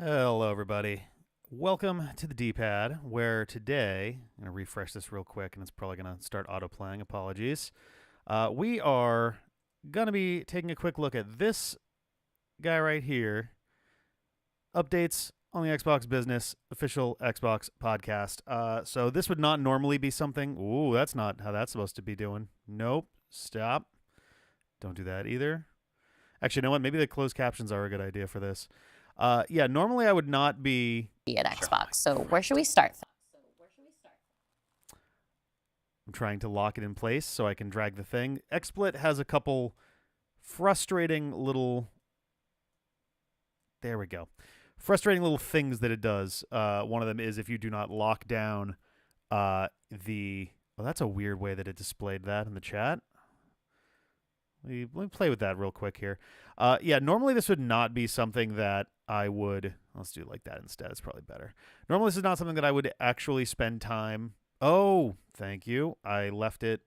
Hello, everybody. Welcome to the D-pad, where today, I'm going to refresh this real quick, and it's probably going to start auto-playing. Apologies. We are going to be taking a quick look at this guy right here. Updates on the Xbox Business official Xbox podcast. So this would not normally be something. Ooh, that's not how that's supposed to be doing. Nope. Stop. Don't do that either. Actually, you know what? Maybe the closed captions are a good idea for this. Yeah, normally I would not be at Xbox. So where should we start? I'm trying to lock it in place so I can drag the thing. XSplit has a couple frustrating little. There we go. Frustrating little things that it does. One of them is if you do not lock down the. Well, that's a weird way that it displayed that in the chat. Let me play with that real quick here. Yeah, normally this would not be something that I would. Let's do it like that instead. It's probably better. Normally this is not something that I would actually spend time. Oh, thank you. I left it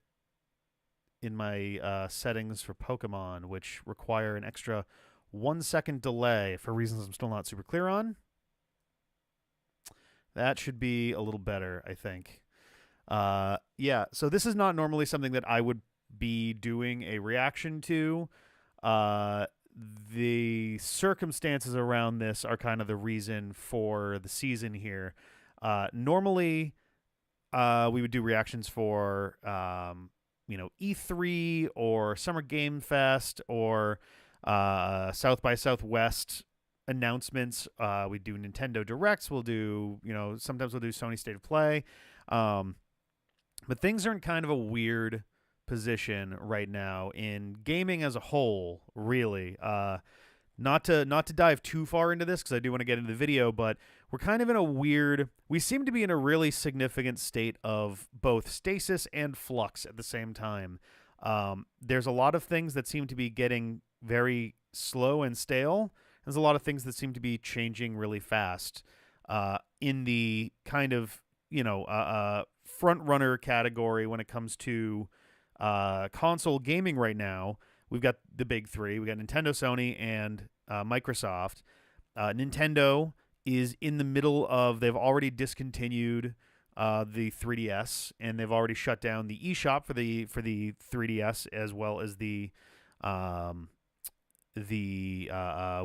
in my settings for Pokemon, which require an extra 1 second delay for reasons I'm still not super clear on. That should be a little better, I think. Yeah, so this is not normally something that I would be doing a reaction to. The circumstances around this are kind of the reason for the season here. Normally, we would do reactions for E3 or Summer Game Fest or South by Southwest announcements. We do Nintendo Directs. We'll do sometimes we'll do Sony State of Play. But things are in kind of a weird position right now in gaming as a whole, really. Not to dive too far into this because I do want to get into the video, but we're kind of in a weird. We seem to be in a really significant state of both stasis and flux at the same time. There's a lot of things that seem to be getting very slow and stale. There's a lot of things that seem to be changing really fast. In the kind of front runner category when it comes to console gaming right now, we've got the big three. We got Nintendo, Sony, and Microsoft. Nintendo is in the middle of. They've already discontinued the 3DS, and they've already shut down the eShop for the 3DS as well as the Wii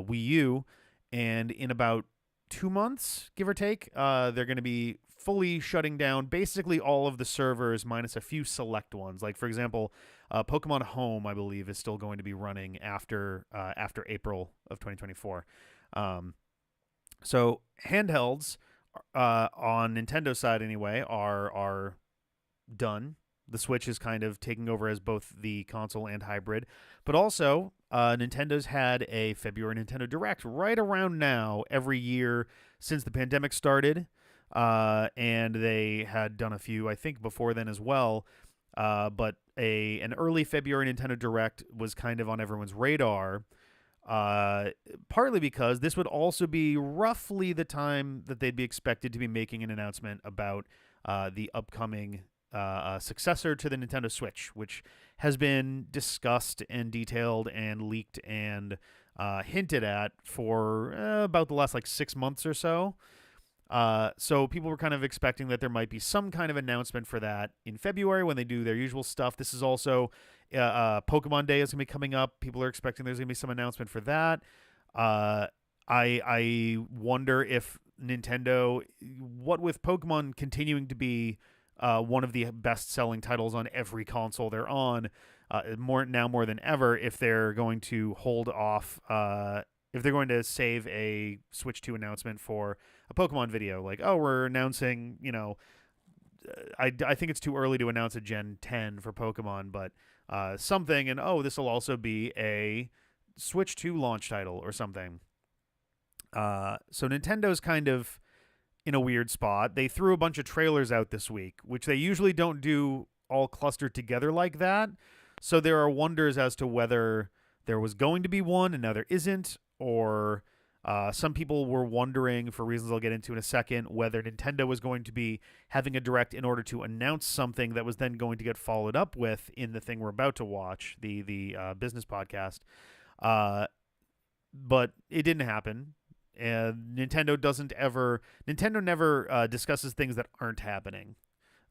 U. And in about 2 months, give or take, they're going to be fully shutting down basically all of the servers minus a few select ones. Like, for example, Pokemon Home, I believe, is still going to be running after April of 2024. So handhelds on Nintendo's side anyway are done. The Switch is kind of taking over as both the console and hybrid. But also, Nintendo's had a February Nintendo Direct right around now every year since the pandemic started. And they had done a few, I think, before then as well. But an early February Nintendo Direct was kind of on everyone's radar. Partly because this would also be roughly the time that they'd be expected to be making an announcement about the upcoming successor to the Nintendo Switch, which has been discussed and detailed and leaked and hinted at for about the last 6 months or so. So people were kind of expecting that there might be some kind of announcement for that in February when they do their usual stuff. This is also Pokemon Day is going to be coming up. People are expecting there's going to be some announcement for that. I wonder if Nintendo, what with Pokemon continuing to be one of the best-selling titles on every console they're on, more than ever, if they're going to hold off, if they're going to save a Switch 2 announcement for a Pokemon video, like, oh, we're announcing, I think it's too early to announce a Gen 10 for Pokemon, but something, and this will also be a Switch 2 launch title or something. So Nintendo's kind of in a weird spot. They threw a bunch of trailers out this week, which they usually don't do all clustered together like that. So there are wonders as to whether there was going to be one and now there isn't, or some people were wondering, for reasons I'll get into in a second, whether Nintendo was going to be having a direct in order to announce something that was then going to get followed up with in the thing we're about to watch, the business podcast. But it didn't happen. And Nintendo never discusses things that aren't happening.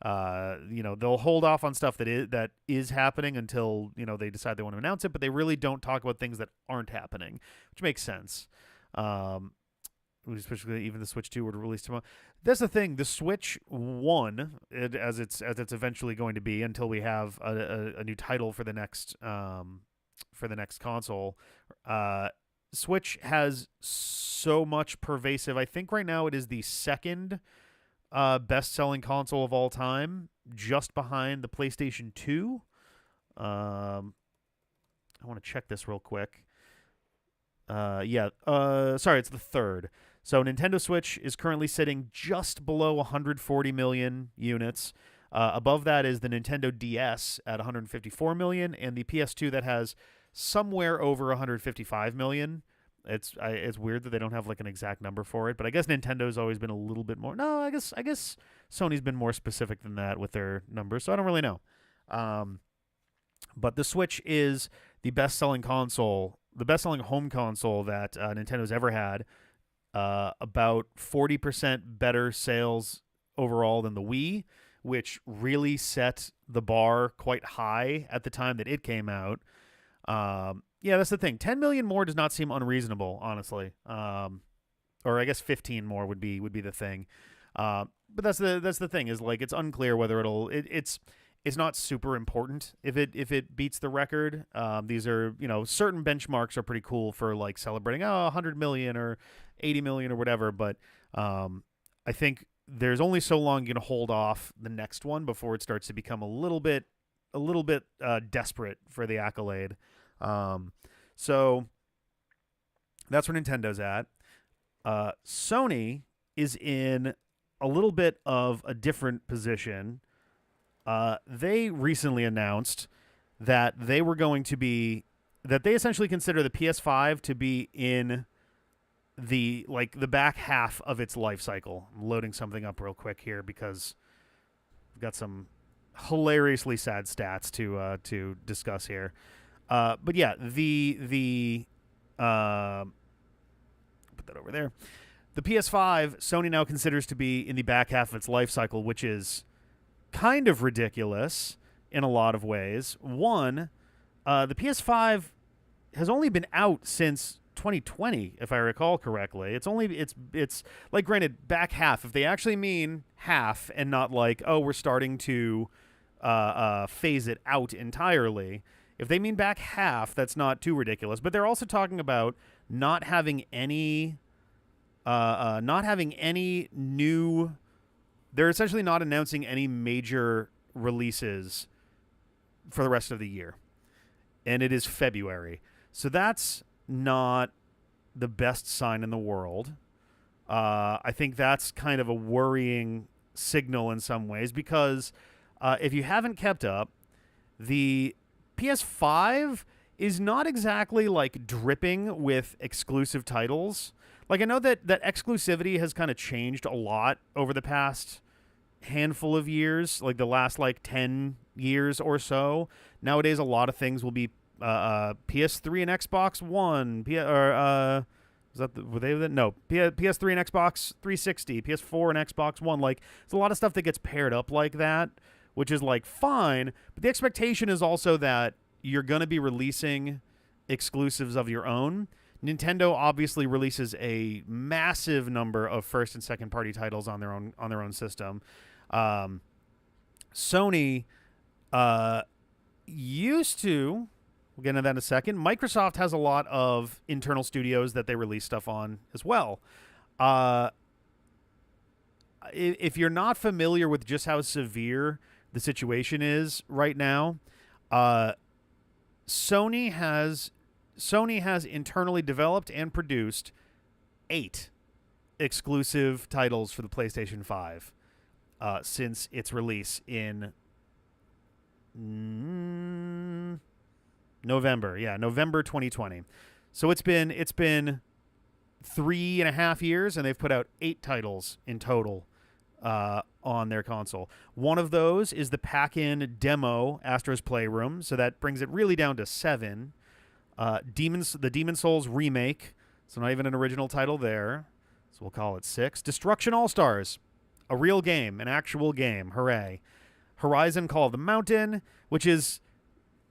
They'll hold off on stuff that is happening until they decide they want to announce it, but they really don't talk about things that aren't happening, which makes sense. Especially even the Switch 2 were released tomorrow. That's the thing. The Switch 1, as it's eventually going to be, until we have a new title for the next console. Switch has so much pervasive. I think right now it is the second best-selling console of all time, just behind the PlayStation 2. I want to check this real quick. Sorry, it's the third. So Nintendo Switch is currently sitting just below 140 million units. Above that is the Nintendo DS at 154 million, and the PS2 that has somewhere over 155 million. It's weird that they don't have like an exact number for it, but I guess Nintendo's always been a little bit more. No, I guess Sony's been more specific than that with their numbers, so I don't really know. But the Switch is the best-selling console, the best-selling home console that Nintendo's ever had. About 40% better sales overall than the Wii, which really set the bar quite high at the time that it came out. That's the thing. 10 million more does not seem unreasonable, honestly. Or I guess 15 more would be the thing. But that's the thing, is like it's unclear whether it's not super important if it beats the record. These are, certain benchmarks are pretty cool for like celebrating 100 million or 80 million or whatever, but I think there's only so long you can hold off the next one before it starts to become a little bit desperate for the accolade. So that's where Nintendo's at. Sony is in a little bit of a different position. They recently announced that they essentially consider the PS5 to be in the back half of its life cycle. I'm loading something up real quick here because we've got some hilariously sad stats to discuss here. But yeah, the put that over there. The PS5, Sony now considers to be in the back half of its life cycle, which is kind of ridiculous in a lot of ways. One, the PS5 has only been out since 2020, if I recall correctly. It's like, granted, back half. If they actually mean half and not like, we're starting to phase it out entirely. If they mean back half, that's not too ridiculous. But they're also talking about not having any new. They're essentially not announcing any major releases for the rest of the year. And it is February. So that's not the best sign in the world. I think that's kind of a worrying signal in some ways, because if you haven't kept up, the PS5 is not exactly like dripping with exclusive titles. Like, I know that exclusivity has kind of changed a lot over the past handful of years, like the last 10 years or so. Nowadays, a lot of things will be PS3 and Xbox One. PS3 and Xbox 360, PS4 and Xbox One. Like, there's a lot of stuff that gets paired up like that, which is fine. But the expectation is also that you're going to be releasing exclusives of your own. Nintendo obviously releases a massive number of first and second party titles on their own system. Sony used to. We'll get into that in a second. Microsoft has a lot of internal studios that they release stuff on as well. If you're not familiar with just how severe the situation is right now, Sony has internally developed and produced 8 exclusive titles for the PlayStation 5 since its release in November 2020. So it's been 3.5 years, and they've put out 8 titles in total on their console. One of those is the pack-in demo Astro's Playroom, so that brings it really down to 7. The Demon Souls remake, So not even an original title there. So we'll call it 6. Destruction All-Stars. A real game, an actual game. Hooray. Horizon Call of the Mountain, which is,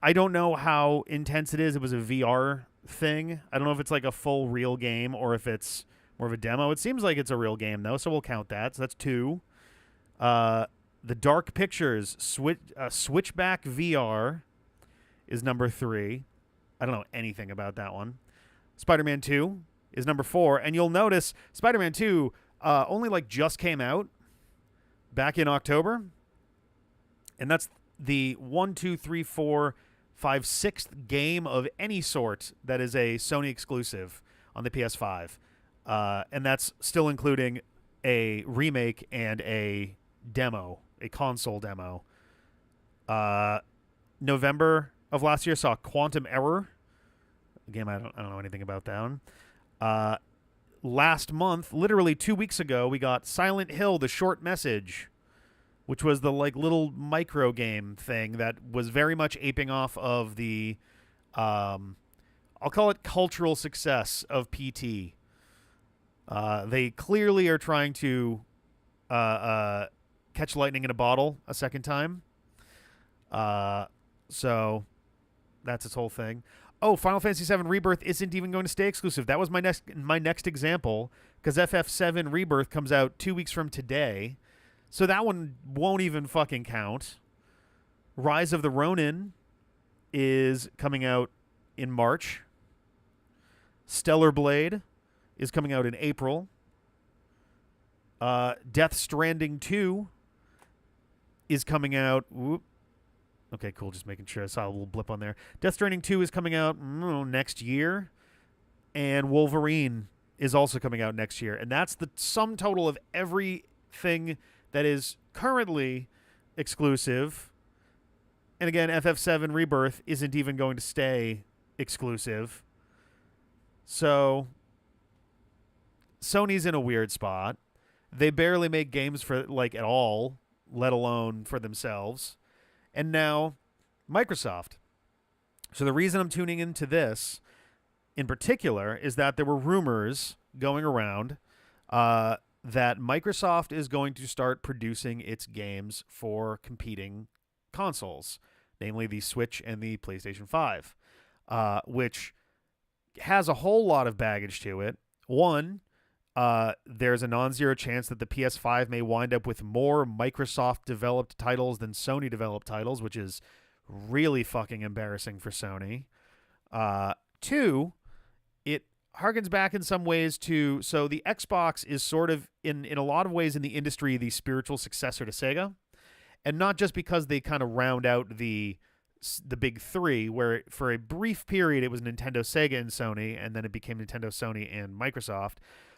I don't know how intense it is. It was a VR thing. I don't know if it's like a full real game or if it's more of a demo. It seems like it's a real game, though, so we'll count that. So that's 2. The Dark Pictures Switchback VR is number 3. I don't know anything about that one. Spider-Man 2 is number 4. And you'll notice Spider-Man 2 only like just came out back in October. And that's the 1, 2, 3, 4, 5, 6th game of any sort that is a Sony exclusive on the PS5. And that's still including a remake and a demo, a console demo. November of last year saw Quantum Error. A game I don't know anything about that one. Last month, literally 2 weeks ago, we got Silent Hill: The Short Message, which was the like little micro game thing that was very much aping off of the, I'll call it cultural success of PT. They clearly are trying to catch lightning in a bottle a second time. So that's its whole thing. Oh, Final Fantasy VII Rebirth isn't even going to stay exclusive. That was my next example, because FF7 Rebirth comes out 2 weeks from today. So that one won't even fucking count. Rise of the Ronin is coming out in March. Stellar Blade is coming out in April. Death Stranding 2 is coming out. Whoop. Okay, cool. Just making sure. I saw a little blip on there. Death Stranding 2 is coming out next year. And Wolverine is also coming out next year. And that's the sum total of everything that is currently exclusive. And again, FF7 Rebirth isn't even going to stay exclusive. So Sony's in a weird spot. They barely make games for like at all, let alone for themselves. And now Microsoft. So the reason I'm tuning into this in particular is that there were rumors going around that Microsoft is going to start producing its games for competing consoles, namely the Switch and the PlayStation 5, which has a whole lot of baggage to it. One, there's a non-zero chance that the PS5 may wind up with more Microsoft-developed titles than Sony-developed titles, which is really fucking embarrassing for Sony. 2, it harkens back in some ways to... So the Xbox is sort of, in a lot of ways in the industry, the spiritual successor to Sega. And not just because they kind of round out the big three, where for a brief period it was Nintendo, Sega, and Sony, and then it became Nintendo, Sony, and Microsoft.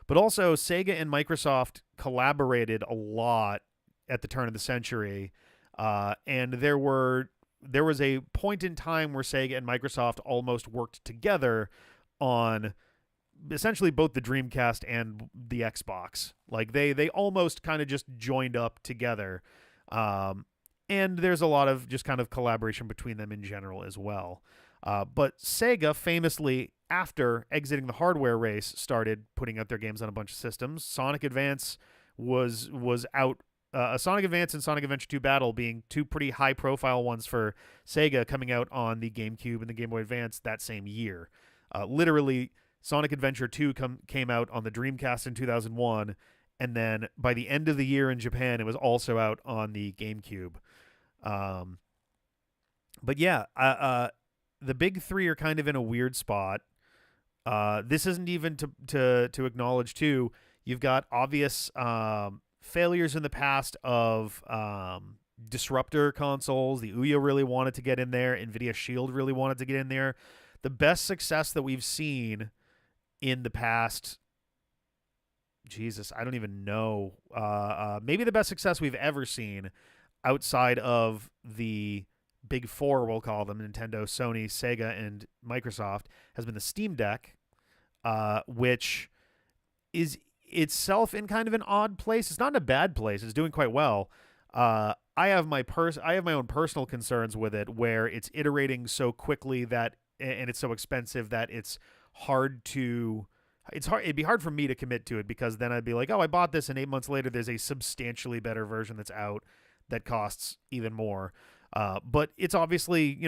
But also, Sega and Microsoft collaborated a lot at the turn of the century, and there was a point in time where Sega and Microsoft almost worked together on essentially both the Dreamcast and the Xbox. Like they almost kind of just joined up together, and there's a lot of just kind of collaboration between them in general as well. But Sega famously, after exiting the hardware race, started putting out their games on a bunch of systems. Sonic Advance was out. Sonic Advance and Sonic Adventure 2 Battle being two pretty high-profile ones for Sega, coming out on the GameCube and the Game Boy Advance that same year. Literally, Sonic Adventure 2 came out on the Dreamcast in 2001, and then by the end of the year in Japan, it was also out on the GameCube. But yeah, the big three are kind of in a weird spot. This isn't even to acknowledge, too. You've got obvious failures in the past of disruptor consoles. The Ouya really wanted to get in there. NVIDIA Shield really wanted to get in there. The best success that we've seen in the past, Jesus, I don't even know. Maybe the best success we've ever seen outside of the big four, we'll call them, Nintendo, Sony, Sega, and Microsoft, has been the Steam Deck, which is itself in kind of an odd place. It's not in a bad place. It's doing quite well. I have my own personal concerns with it, where it's iterating so quickly that, and it's so expensive that it's hard to it's hard. It'd be hard for me to commit to it because then I'd be like, oh, I bought this, and 8 months later, there's a substantially better version that's out that costs even more. But it's obviously,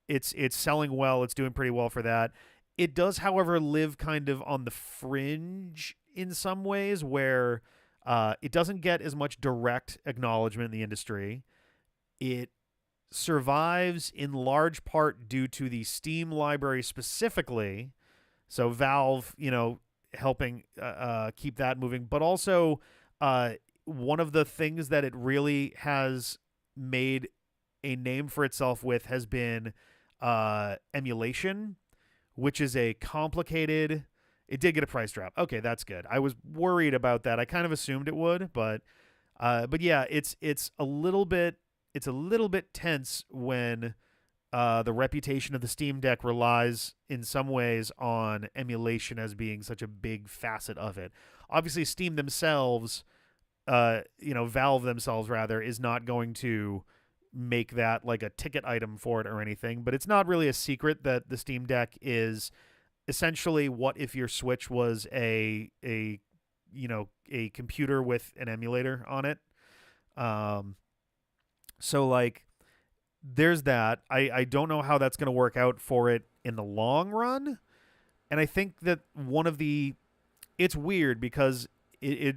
it's selling well. It's doing pretty well for that. It does, however, live kind of on the fringe in some ways where it doesn't get as much direct acknowledgement in the industry. It survives in large part due to the Steam library specifically. So Valve, helping keep that moving. But also, one of the things that it really has made a name for itself with has been emulation, which is a complicated. It did get a price drop. Okay, that's good. I was worried about that. I kind of assumed it would, but yeah, it's a little bit tense when the reputation of the Steam Deck relies in some ways on emulation as being such a big facet of it. Obviously, Steam themselves, Valve themselves rather, is not going to make that like a ticket item for it or anything, but it's not really a secret that the Steam Deck is essentially what if your Switch was a computer with an emulator on it. So like there's that. I don't know how that's going to work out for it in the long run. And I think that it's weird because it'll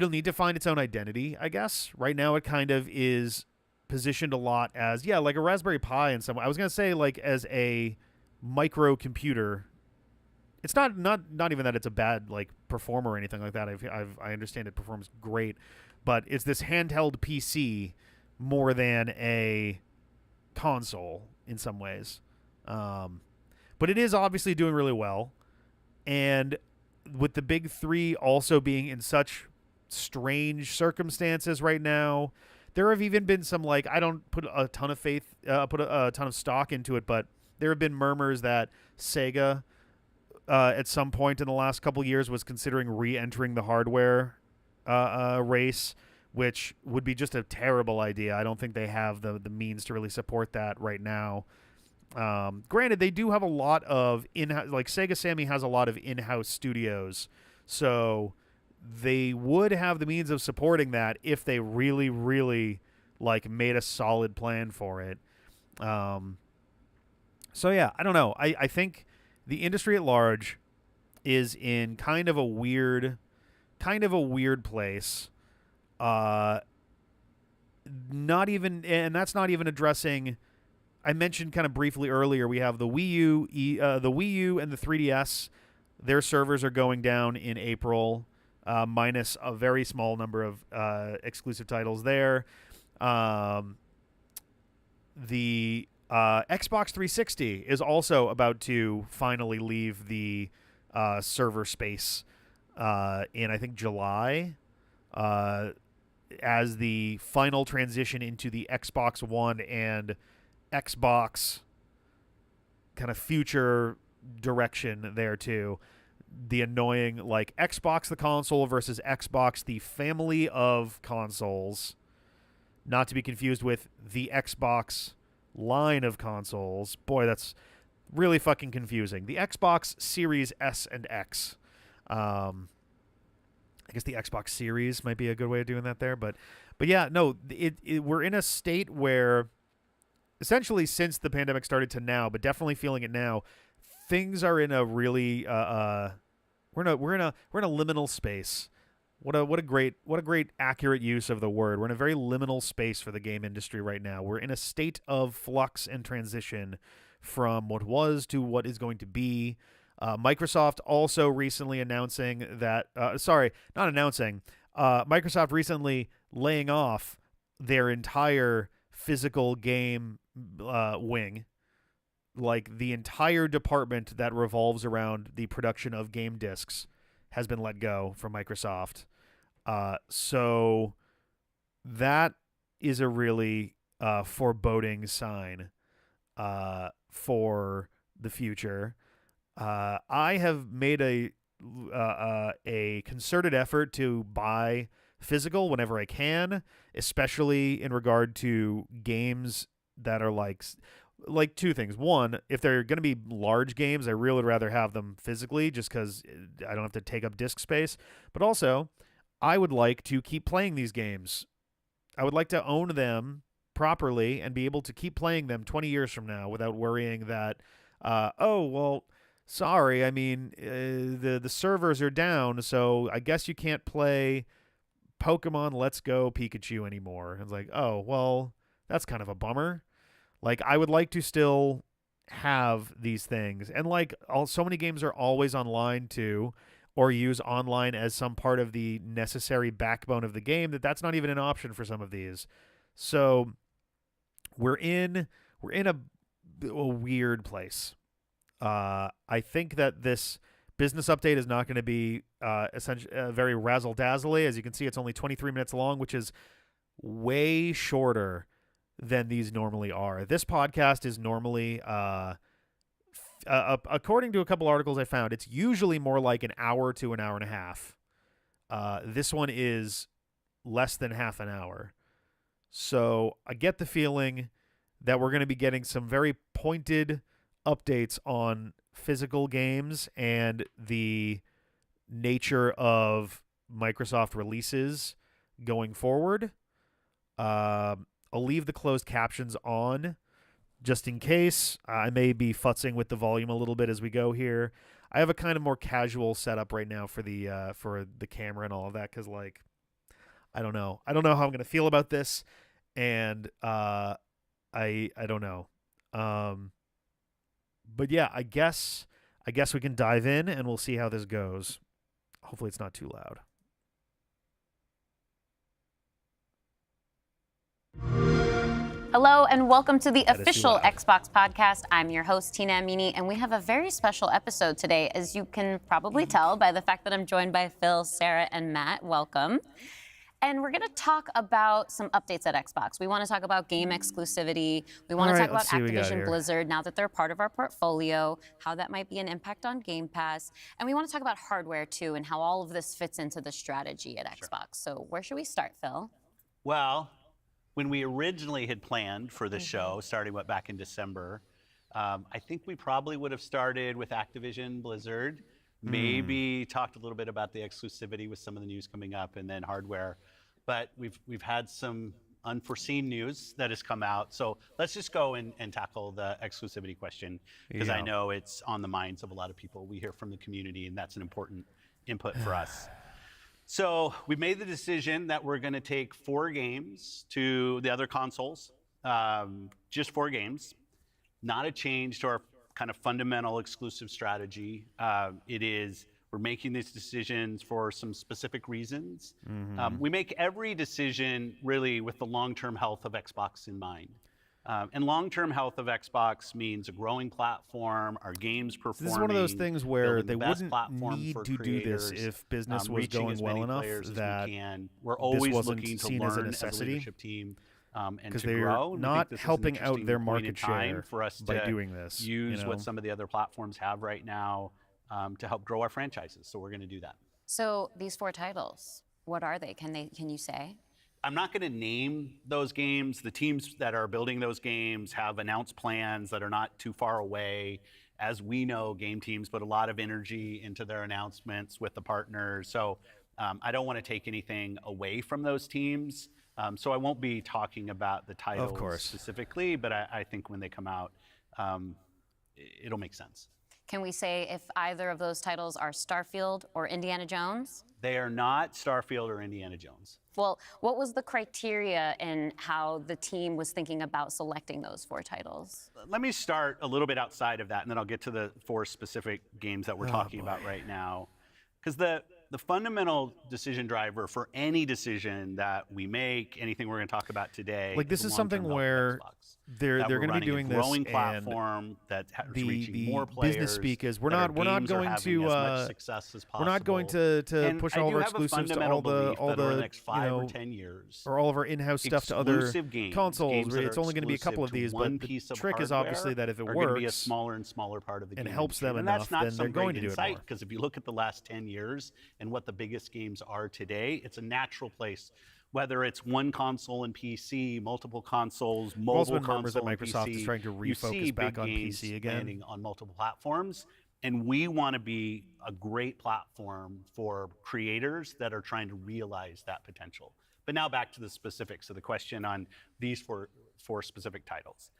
need to find its own identity, I guess. Right now it kind of is positioned a lot as, like a Raspberry Pi in some way. I was going to say like as a microcomputer. It's not even that it's a bad like performer or anything like that. I understand it performs great, but it's this handheld PC more than a console in some ways. But it is obviously doing really well, and with the big three also being in such strange circumstances right now, there have even been some like I don't put a ton of ton of stock into it, but there have been murmurs that Sega at some point in the last couple of years was considering re-entering the hardware race, which would be just a terrible idea. I don't think they have the means to really support that right now. Granted, they do have a lot of in-house, like Sega Sammy has a lot of in-house studios, so they would have the means of supporting that if they really, really like made a solid plan for it. So yeah, I don't know. I think the industry at large is in kind of a weird place. Not even, and that's not even addressing. I mentioned kind of briefly earlier. We have the Wii U and the 3DS. Their servers are going down in April, minus a very small number of exclusive titles there. The Xbox 360 is also about to finally leave the server space in, I think, July, as the final transition into the Xbox One and Xbox kind of future direction there too. The annoying like Xbox the console versus Xbox the family of consoles, not to be confused with the Xbox line of consoles. Boy, that's really fucking confusing. The Xbox Series S and X. I guess the Xbox Series might be a good way of doing that there, but yeah, no, we're in a state where essentially since the pandemic started to now, but definitely feeling it now, things are in a really we're in a liminal space. What a great accurate use of the word. We're in a very liminal space for the game industry right now. We're in a state of flux and transition from what was to what is going to be. Microsoft also recently announcing that Microsoft recently laying off their entire physical game wing, like the entire department that revolves around the production of game discs has been let go from Microsoft. So that is a really foreboding sign for the future. I have made a concerted effort to buy physical whenever I can, especially in regard to games that are like like two things. One, if they're going to be large games, I really would rather have them physically just because I don't have to take up disk space. But also, I would like to keep playing these games. I would like to own them properly and be able to keep playing them 20 years from now without worrying that, oh, well, sorry, I mean, the servers are down, so I guess you can't play Pokemon Let's Go Pikachu anymore. It's like, oh, well, that's kind of a bummer. Like, I would like to still have these things. And, like, so many games are always online, too, or use online as some part of the necessary backbone of the game that's not even an option for some of these. So we're in a weird place. I think that this business update is not going to be essentially very razzle dazzle. As you can see, it's only 23 minutes long, which is way shorter than these normally are. This podcast is normally, according to a couple articles I found, it's usually more like an hour to an hour and a half. This one is less than half an hour. So I get the feeling that we're going to be getting some very pointed updates on physical games and the nature of Microsoft releases going forward. I'll leave the closed captions on just in case. I may be futzing with the volume a little bit as we go here. I have a kind of more casual setup right now for the camera and all of that because, like, I don't know how I'm going to feel about this, and I don't know. But yeah, I guess we can dive in and we'll see how this goes. Hopefully it's not too loud. Hello and welcome to the official Xbox podcast. I'm your host, Tina Amini, and we have a very special episode today, as you can probably tell by the fact that I'm joined by Phil, Sarah, and Matt. Welcome. And we're going to talk about some updates at Xbox. We want to talk about game exclusivity. We want to talk about Activision Blizzard now that they're part of our portfolio, how that might be an impact on Game Pass. And we want to talk about hardware, too, and how all of this fits into the strategy at Xbox. So where should we start, Phil? Well, when we originally had planned for the show, starting back in December, I think we probably would have started with Activision Blizzard, maybe talked a little bit about the exclusivity with some of the news coming up, and then hardware. But we've had some unforeseen news that has come out. So let's just go and tackle the exclusivity question, because I know it's on the minds of a lot of people. We hear from the community, and that's an important input for us. So we made the decision that we're going to take 4 games to the other consoles, just 4 games, not a change to our kind of fundamental exclusive strategy. We're making these decisions for some specific reasons. We make every decision really with the long-term health of Xbox in mind. And long-term health of Xbox means a growing platform, our games performing. This is one of those things where they wouldn't need to do this if business was going well enough that we're always this wasn't looking to seen learn as a necessity. leadership team and to they're grow. not helping out their market share for us by to doing this. Use what some of the other platforms have right now to help grow our franchises. So we're going to do that. So these 4 titles, what are they? Can you say? I'm not going to name those games. The teams that are building those games have announced plans that are not too far away. As we know, game teams put a lot of energy into their announcements with the partners. So I don't want to take anything away from those teams. So I won't be talking about the titles specifically, but I think when they come out, it'll make sense. Can we say if either of those titles are Starfield or Indiana Jones? They are not Starfield or Indiana Jones. Well, what was the criteria in how the team was thinking about selecting those 4 titles? Let me start a little bit outside of that, and then I'll get to the 4 specific games that we're talking about right now. Because the fundamental decision driver for any decision that we make, anything we're going to talk about today, like this is something where they're going to be doing this, growing platform that's reaching more players. Business speak is we're not going to push all of our exclusives to all the next 5 or 10 years, or all of our in-house stuff to other consoles. It's only going to be a couple of these, but the trick is obviously that if it works, be a smaller and smaller part of the game and helps them enough, then they're going to do it more. Because if you look at the last 10 years and what the biggest games are today, it's a natural place whether it's one console and PC, multiple consoles, There's also mobile been murmurs that console and Microsoft PC, is trying to you see refocus back big on games PC again. landing on multiple platforms. And we want to be a great platform for creators that are trying to realize that potential. But now back to the specifics of the question on these four specific titles.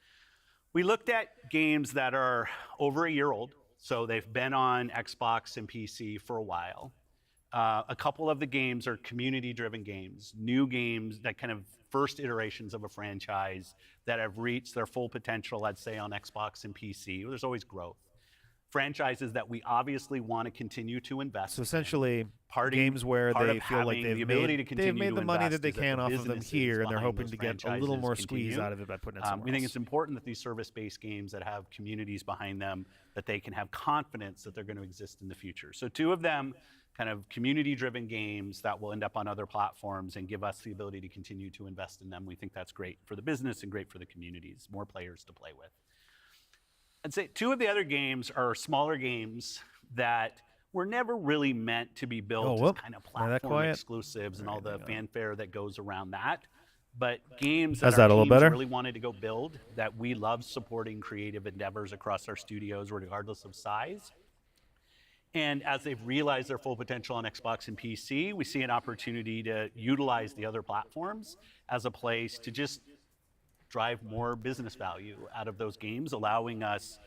We looked at games that are over a year old, so they've been on Xbox and PC for a while. A couple of the games are community-driven games, new games that kind of first iterations of a franchise that have reached their full potential, I'd say, on Xbox and PC. There's always growth. Franchises that we obviously want to continue to invest So essentially, in. games where Part they of feel like having the ability to continue they've made to the money invest that they is can the off of them businesses here, and they're behind hoping those to get a little franchises more squeeze continue. out of it by putting it somewhere We think else. it's important that these service-based games that have communities behind them, that they can have confidence that they're going to exist in the future. So 2 of them, kind of community-driven games that will end up on other platforms and give us the ability to continue to invest in them. We think that's great for the business and great for the communities, more players to play with. I'd say 2 of the other games are smaller games that were never really meant to be built as kind of platform exclusives and all the fanfare that goes around that. But games that our teams really wanted to go build, that we love supporting creative endeavors across our studios regardless of size. And as they've realized their full potential on Xbox and PC, we see an opportunity to utilize the other platforms as a place to just drive more business value out of those games, allowing us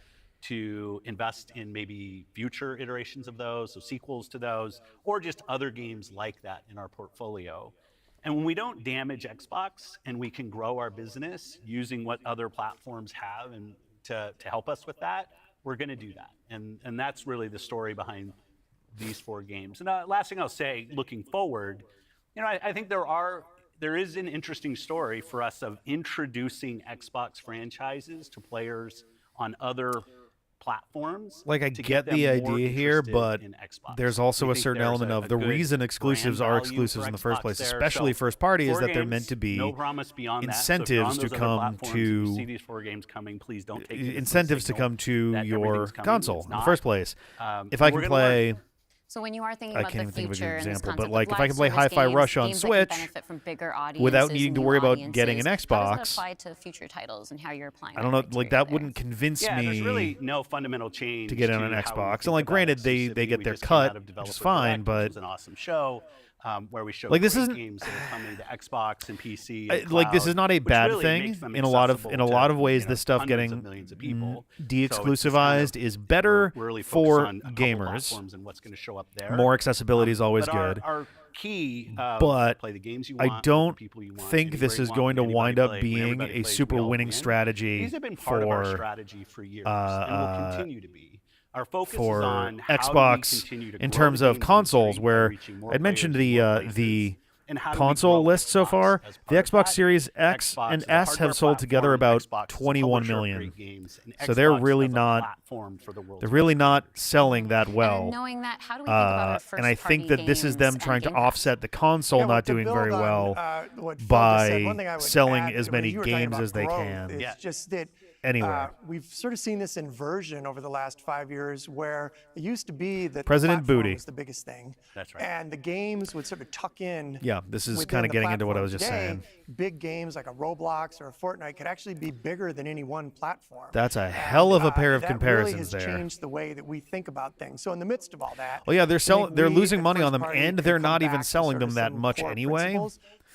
to invest in maybe future iterations of those, so sequels to those, or just other games like that in our portfolio. And when we don't damage Xbox and we can grow our business using what other platforms have and to help us with that, we're going to do that. And that's really the story behind these 4 games. And last thing I'll say, looking forward, I think there is an interesting story for us of introducing Xbox franchises to players on other platforms. Like, I get the idea here, but there's also a certain element of the reason exclusives are exclusives in the first place, especially first party, is that they're meant to be incentives to come to these 4 games coming. Please don't take incentives to come to your console in the first place. If I can play. So when you are thinking about the future and this concept but like of if I can play Hi-Fi Rush on Switch without needing to worry about getting an Xbox, how does that apply to future titles and how you're applying? I don't know, like that wouldn't convince me. There's really no fundamental change to get on an Xbox. And like, granted, they get their cut, which is fine, but it was an awesome show. Where we show like this isn't games that are coming to Xbox and PC. And like this is not a bad really thing in a lot of ways. This stuff getting de-exclusivized is better for gamers. And what's going to show up there. More accessibility is always good. Our key, but play the games you want, I don't people you want, think this is going to wind up being a super winning strategy. These have been part of our strategy for years, and will continue to be. Our focus for is on Xbox in terms of consoles, where I'd mentioned the console list so far. The Xbox Series X and S have sold together about 21 million. So they're really not selling that well. And knowing that, how do we think about our and I think that this is them trying to offset the console not doing very well by selling as many games as they can. It's just that anyway, we've sort of seen this inversion over the last 5 years, where it used to be that President the platform Booty was the biggest thing. That's right. And the games would sort of tuck in. Yeah, this is kind of getting into what I was just saying. Big games like a Roblox or a Fortnite could actually be bigger than any one platform. That's a hell of a pair of comparisons there. That really has there. changed the way that we think about things. So in the midst of all that, well, yeah, they're losing money on them, and they're not even selling them that much anyway.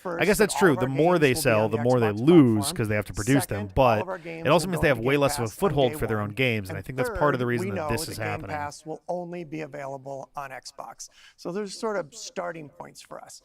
I guess that's true. The more they sell, the more they lose because they have to produce them. But it also means they have way less of a foothold for their own games, and I think that's part of the reason that this is happening. Game Pass will only be available on Xbox. So there's sort of starting points for us.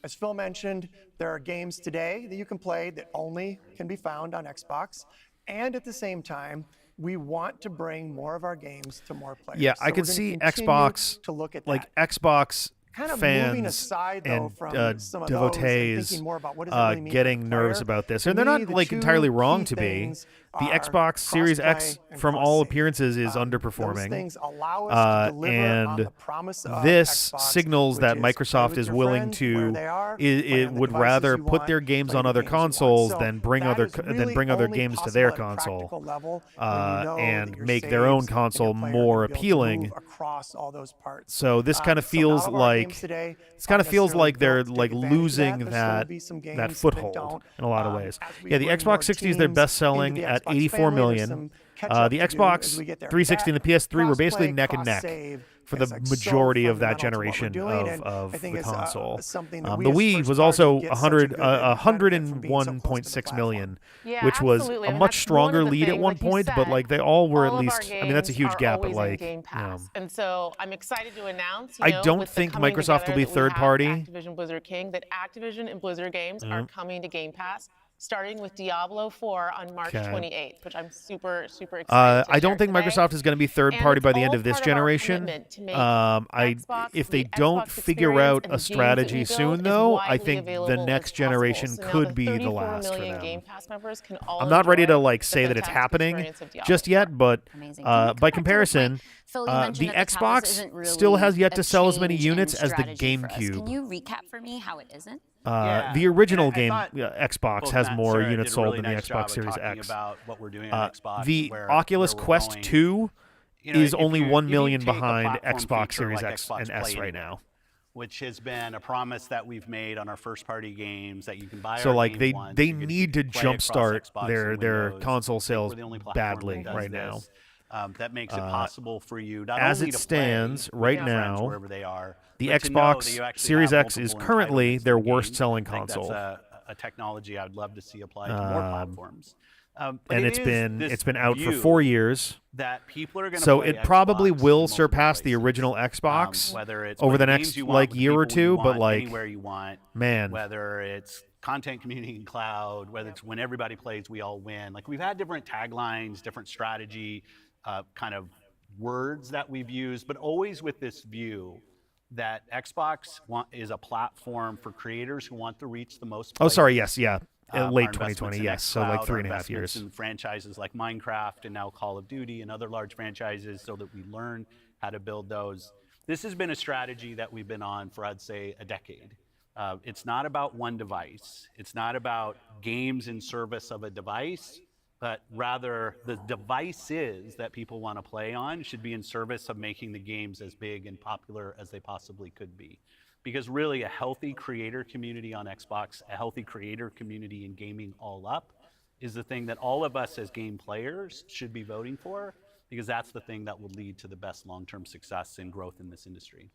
As Phil mentioned, there are games today that you can play that only can be found on Xbox, and at the same time, we want to bring more of our games to more players. Yeah, I could see Xbox to look at like Xbox kind of fans moving aside, though, and from some of devotees those and thinking more about what does it really mean getting for the nervous player. about this, To and they're me, not the like two entirely wrong key to be. things The are Xbox Series X, cross-play and from all cross-save. appearances, is Those underperforming. things allow us to deliver on And the promise of this Xbox, signals that which is play Microsoft with is your willing friends where to they are, it play on the would devices rather you put want, their games play on the other games you want. consoles So than bring that other is really other only games to possible their at a console, practical level when you know and that your make their own saves and console your player more are gonna be able to appealing. move across all those parts. So this kind of So not feels all of our like games today this kind aren't of feels necessarily like they're built to like take advantage of losing There's still that be some that games foothold don't. in a lot of ways. As we Yeah, the bring more Xbox 60 is their teams best into selling the at Xbox 84 family, there's million. some catch-up The to do Xbox as we get there. 360 and the That PS3 were basically cross-play, neck and neck cross-save for the is, like, so majority of that fundamental to what we're generation doing, and of I think the it's, console. something that The we as Wii first was party also get such a good benefit from being so close to the 101.6 platform. million, Yeah, which was absolutely. a And much that's one stronger of the lead at things, one like you point, but said, like they all were at all of our least. I mean, that's a games huge are gap, but always in like, Game you Pass. know, And so I'm excited to announce, I don't with the think coming Microsoft will together be that we third have party. Activision Blizzard King, that Activision and Blizzard games are coming to Game Pass, starting with Diablo 4 on March 28th, which I'm super, super excited to I don't share think today. Microsoft is going to be third And party it's by the all end of this part of our generation. commitment to make If they the don't Xbox figure experience out and a the games that strategy we soon, build is though, I widely think the available next as possible. generation So now could the be the 34 last for million them. Game Pass members can all I'm not ready to enjoy like the say that it's fantastic happening experience of Diablo just 4. yet, but Amazing. Can we come back by to the comparison, point? Phil, you mentioned the that the tablet Xbox isn't really still has yet a to sell as many change in units as the strategy for us. Can GameCube. you recap for me how it isn't? The original And I game thought Xbox both has Matt and more Sarah units did a sold really than the nice job Xbox of Series talking X. about what we're doing on Xbox, The where Oculus we're Quest going. 2 You know, is if only you- 1 if you million take a behind platform Xbox feature Series like X Xbox and S Play right Anywhere, now. which has been a promise that we've made on our first-party games that you can buy. So our like game they once, they you get need to play across jumpstart Xbox their and Windows. console I think sales we're the only platform badly that does right now. this. That makes it possible for you not as only it to stands play right with your friends now, wherever they are, the but to know Xbox that you actually Series have X is multiple currently entitlements to their the game. worst-selling I think console. That's a technology I'd love to see applied to more platforms. But And it is it's been out for view 4 years. that people are going to So play it probably Xbox will in multiple surpass the places. original Xbox Whether it's over play the games next you want like with the year or people you two, but want, like anywhere you want, man, whether it's content community and cloud, whether it's when everybody plays, we all win. Like we've had different taglines, different strategy, kind of words that we've used, but always with this view that Xbox is a platform for creators who want to reach the most oh players. sorry, yes, yeah, Our late investments 2020, in yes, so like xCloud, 3.5 our investments years. in franchises like Minecraft and now Call of Duty and other large franchises, so that we learn how to build those. This has been a strategy that we've been on for, I'd say, a decade. It's not about one device. It's not about games in service of a device, but rather the devices that people want to play on should be in service of making the games as big and popular as they possibly could be. Because really a healthy creator community on Xbox, a healthy creator community in gaming all up, is the thing that all of us as game players should be voting for, because that's the thing that will lead to the best long-term success and growth in this industry.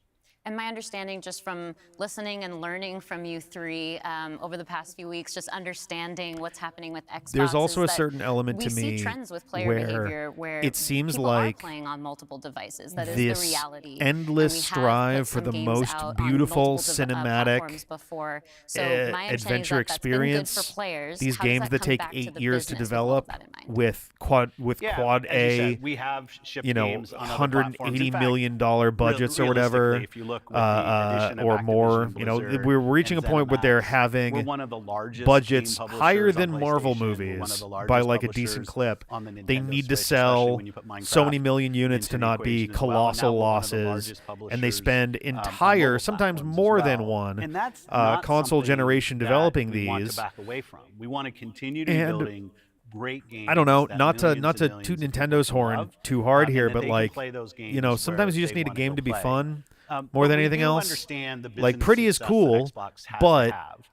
And my understanding, just from listening and learning from you three over the past few weeks, just understanding what's happening with Xbox. There's also is a that certain element to we me see trends with player where behavior where it seems people like are playing on multiple devices. That is this the reality. endless And we have strive put for some the games most out on beautiful multiple cinematic platforms before. So my understanding is adventure that that's been good experience. for players. These How does games that come take back to 8 the years to business with all of develop that in mind? with quad As you A, said, we have shipped you know, games on other platforms. In $180 fact, million budgets or whatever, realistically, if you look with the addition of or Activision more. and You know, Blizzard we're reaching a and point where they're ZeniMax, we're having one of the largest budgets game higher publishers than on Marvel PlayStation. We're one of movies the by largest like a decent publishers clip. on the They Nintendo need to Switch, sell especially when you put Minecraft so many million units into to the not be equation as well. And now colossal we're one of the losses, largest and they publishers, spend on entire, mobile sometimes platforms as more well. than one And that's not console something generation that developing we want these. to back away from. We want to continue to be And building great games. I don't know, that not to millions and toot millions of people Nintendo's can horn love, too hard and here, that but they can like, play those you know, games sometimes where you just they need a wanna game go to be play. fun more But than we anything do else. understand the Like, business pretty is success cool, that Xbox has but to have.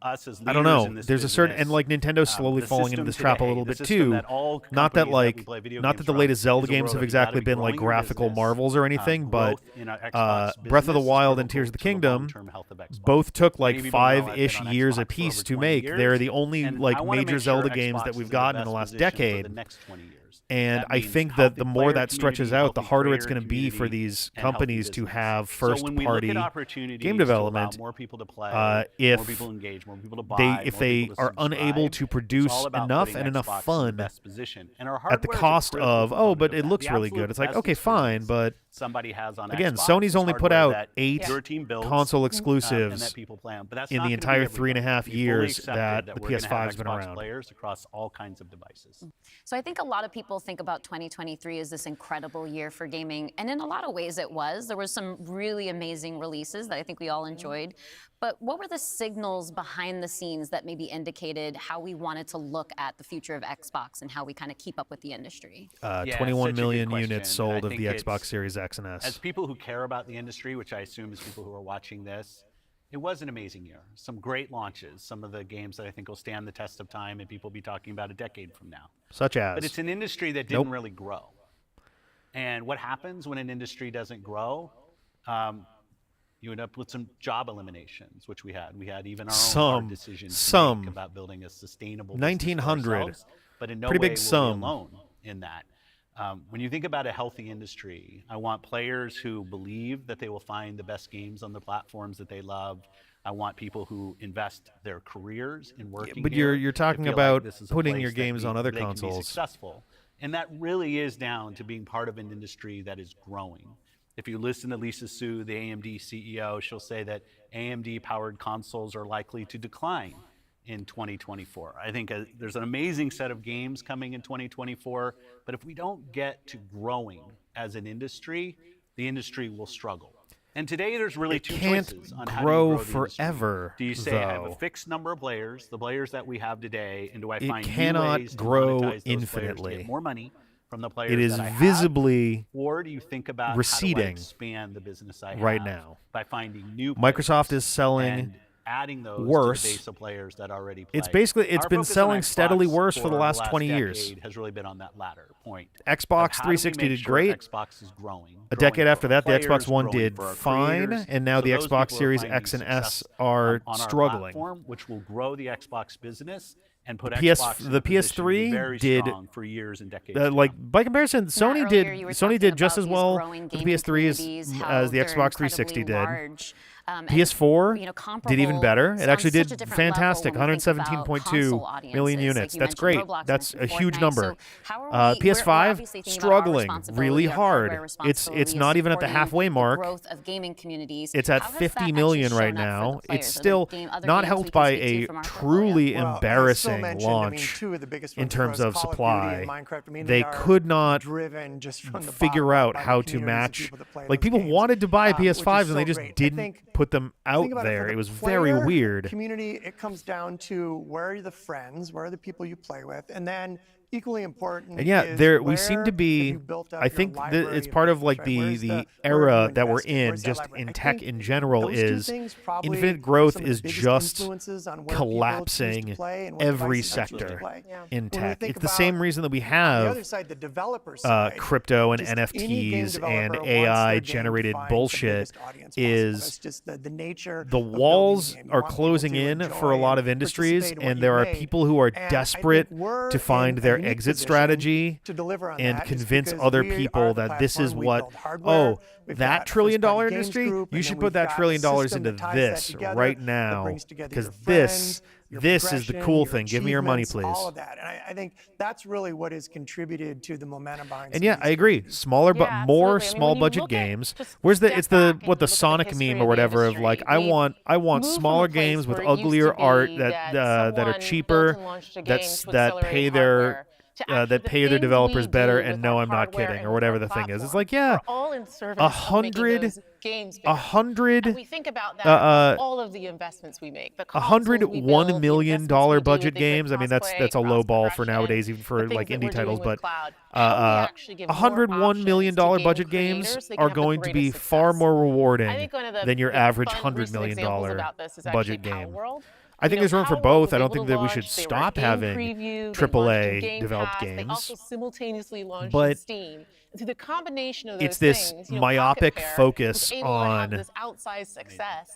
Us as I don't leaders know. in this There's a certain, and business, like Nintendo's slowly the falling into system this trap a today, little the bit system too. that all Not that companies like, we play video not games that the from latest Zelda is a games world have of you gotta exactly be been like growing your graphical business. marvels or anything, but Growth in our Xbox Breath of the business is Wild and critical Tears of the to Kingdom long-term health of Xbox. both took like Many people know I've been 5-ish on years Xbox for apiece over to 20 make. years, They're the only and I like wanna major make sure Zelda games Xbox that is we've the gotten in best the last position for the decade. next 20 years. And That I means think that healthy the more player that stretches community, out, the healthy harder it's creator going to be for community, these and healthy companies to business. have So when we look first-party at opportunities game to allow development. more people to play, more If people engage engage, more people to buy, if more they people to are unable subscribe. to It's produce all about enough putting and enough Xbox in the fun best position. And our at the hardware is a cost critical of, oh, component but of it that. looks The really absolute good. It's like, best okay, fine, experience but somebody has on again, Xbox Sony's is only put hardware out that 8 your team builds, console and exclusives that people play on. But that's in not the gonna be entire everybody. 3.5 We fully years accepted that the we're gonna have PS5's been Xbox around. players across all kinds of devices. So I think a lot of people think about 2023 as this incredible year for gaming, and in a lot of ways it was. There was some really amazing releases that I think we all enjoyed. But what were the signals behind the scenes that maybe indicated how we wanted to look at the future of Xbox and how we kind of keep up with the industry? Yeah, 21 such a good million question, units and sold I of think the it's- Xbox Series X and As S. people who care about the industry, which I assume is people who are watching this, it was an amazing year. Some great launches, some of the games that I think will stand the test of time and people will be talking about a decade from now. Such as. But it's an industry that didn't really grow. And what happens when an industry doesn't grow? You end up with some job eliminations, which we had. We had even our own hard decisions to make about building a sustainable business for 1900. ourselves, but in no Pretty way big were we sum. alone in that. When you think about a healthy industry, I want players who believe that they will find the best games on the platforms that they love. I want people who invest their careers in working but here you're to talking feel about like this is a putting place your that games on other they can be consoles. successful. And that really is down to being part of an industry that is growing. If you listen to Lisa Su, the AMD CEO, she'll say that AMD-powered consoles are likely to decline in 2024. I think there's an amazing set of games coming in 2024, but if we don't get to growing as an industry, the industry will struggle. And today there's really two choices on how to grow grow the industry. forever, Do you say I have a though. fixed number of players, the players that we have today, and do I It find cannot new ways grow to monetize those players to infinitely. get more money from the players It is that I have? visibly Or do you think about how do I receding expand the business I right have now. by finding new Microsoft players is selling and adding those worse. to the base of players that already play? It's basically Our been focus on selling Xbox steadily worse for the last 20 years. decade has really been on that latter point. Xbox of how do we 360 make did sure great. Xbox is growing. A decade for after our that, the players, Xbox One growing did for our fine, creators. and now So the those Xbox people are Series finding X and S success are on our struggling. platform, which will grow the Xbox business and put The Xbox in the a position to be PS3 very did, strong for years and decades. to like come. by comparison, Sony did earlier you were Sony talking did just about as these well growing with the gaming PS3 communities, as how the they're Xbox 360 incredibly did. large, and, PS4 you know, did even better. It comparable actually on such a did different level fantastic, when we think about 117.2 console million audiences. units. Like you That's great. mentioned Roblox, That's a mentioned huge Fortnite. number. So how are we, PS5 we're obviously thinking about our struggling responsibility, really our hard. hardware It's responsibility not is even at the supporting halfway mark. The growth of gaming communities. It's at How has 50 that million actually right shown up for now. the players? It's Are there still other not games we helped can by speak to a from our portfolio? truly Well, as Phil embarrassing mentioned, I mean, launch two of the biggest in ones for terms us, of Call of Duty supply. and Minecraft. I mean, They are could not driven just from the figure bottom up out by the how to communities of match. people that play Like those people games, wanted to buy which is PS5s and so they just great. I didn't think put them out think about it, there. for the It was very player weird. Community, it comes down to where are the friends, where are the people you play with, and then equally important. And yeah, is we seem where to have be. you built up I your think that library it's of part of games, like right? the Where's the where have era you that we're invested? in, Where's that just library? in I tech think in general, those two is things probably infinite are growth some of the is biggest just influences on where people choose to collapsing play and what every devices they choose to sector play. Yeah. in When we tech. think It's the about same reason that we on the have other side, the developer side, crypto and just any game NFTs developer and wants their game AI to generated find the bullshit biggest audience possible. is That's just the nature the of building walls a game. You are want people closing to in enjoy for a lot and of industries, participate in what and you there are made. people who are And I think desperate we're to find in a their unique exit position strategy to deliver on and that, just convince because other we are people the that this is platform. We what, build hardware, we've that got $1 trillion first-party games industry, group, you and should then put we've that got $1 trillion a system into that ties this that together, right that now, brings together because your this friends, your this is the progression, cool your thing. Give me your money, achievements, please. all of that. And I think that's really what has contributed to the momentum behind And some yeah, of these I agree. communities. Smaller, but Yeah, more absolutely. I mean, small when you budget look at games. just Where's the? step It's the back and what you the look at the Sonic history meme of or the whatever of industry, like I we've want moved from smaller a place games with where it used to uglier art be that that that are someone cheaper, built and launched a game to that accelerate pay their hardware, to actually that the pay their things developers we better. do And with no, our I'm not hardware kidding, and or with whatever our the thing is. It's platform like yeah, are all in service of making 100 those games bigger. 100 And we think about that across all of the investments we make. The consoles we build, $101 the million investments we do budget with the great games. I mean, that's crossplay, a low ball for cross-progression, nowadays, even for the like things that indie we're titles. doing with But cloud. How do we actually give more $101 million options to game budget games creators so they can are have the going to be greatest far success? more I rewarding think one of the than your the average fun $100 recent million examples about this is budget actually game. Palworld. I think there's room for Palworld both. was I don't able think to that we should launch. They were stop in having preview, they launched AAA in Game developed Pass, They games. also simultaneously launched But in Steam. And through the combination of those it's this things, myopic Pocket Pair focus was able to have on this outsized success.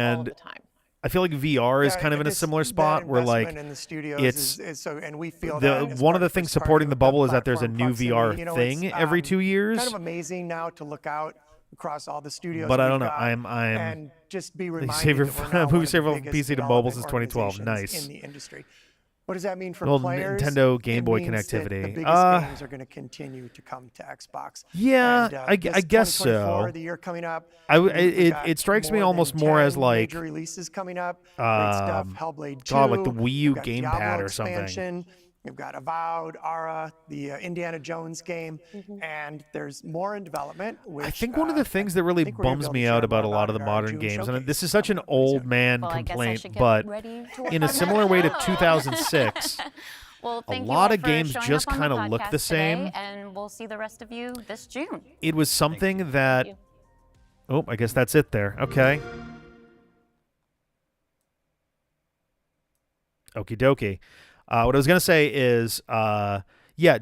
all of And the time. I feel like VR is kind of in a similar spot where like in the studios it's is so, and we feel the that as one of part the things it's part supporting of the bubble is that there's a platform new VR proximity. thing It's, every 2 years. kind of amazing now to look out across all the studios. But I we've don't know. got I'm and just be reminded saver that we're now one movie of the saver from biggest PC to mobile development since 2012. organizations Nice. in the industry. What does that mean for Well, players? Nintendo Game It Boy means that connectivity. The biggest games are going to continue to come to Xbox. Yeah, And, I this guess 2024, so. the year coming up. It strikes me almost more as like major releases coming up. Great stuff. Hellblade 2. God, like the Wii U You've got gamepad Diablo or something. expansion. You've got Avowed, Ara, the Indiana Jones game, and there's more in development. Which, I think one of the things that really think we're gonna be bums able me to out share about a more lot of the about it at our modern June games, and showcase this is such an coming up pretty old soon. man Well, I guess I complaint, should get but ready to work in a on similar way to that. 2006, Well, a thank you lot all of for games showing just up on kind the of look the podcast same. today, and we'll see the rest of you this June. It was something that. you. Oh, I guess that's it there. Okay. Okie dokie. What I was going to say is, yeah,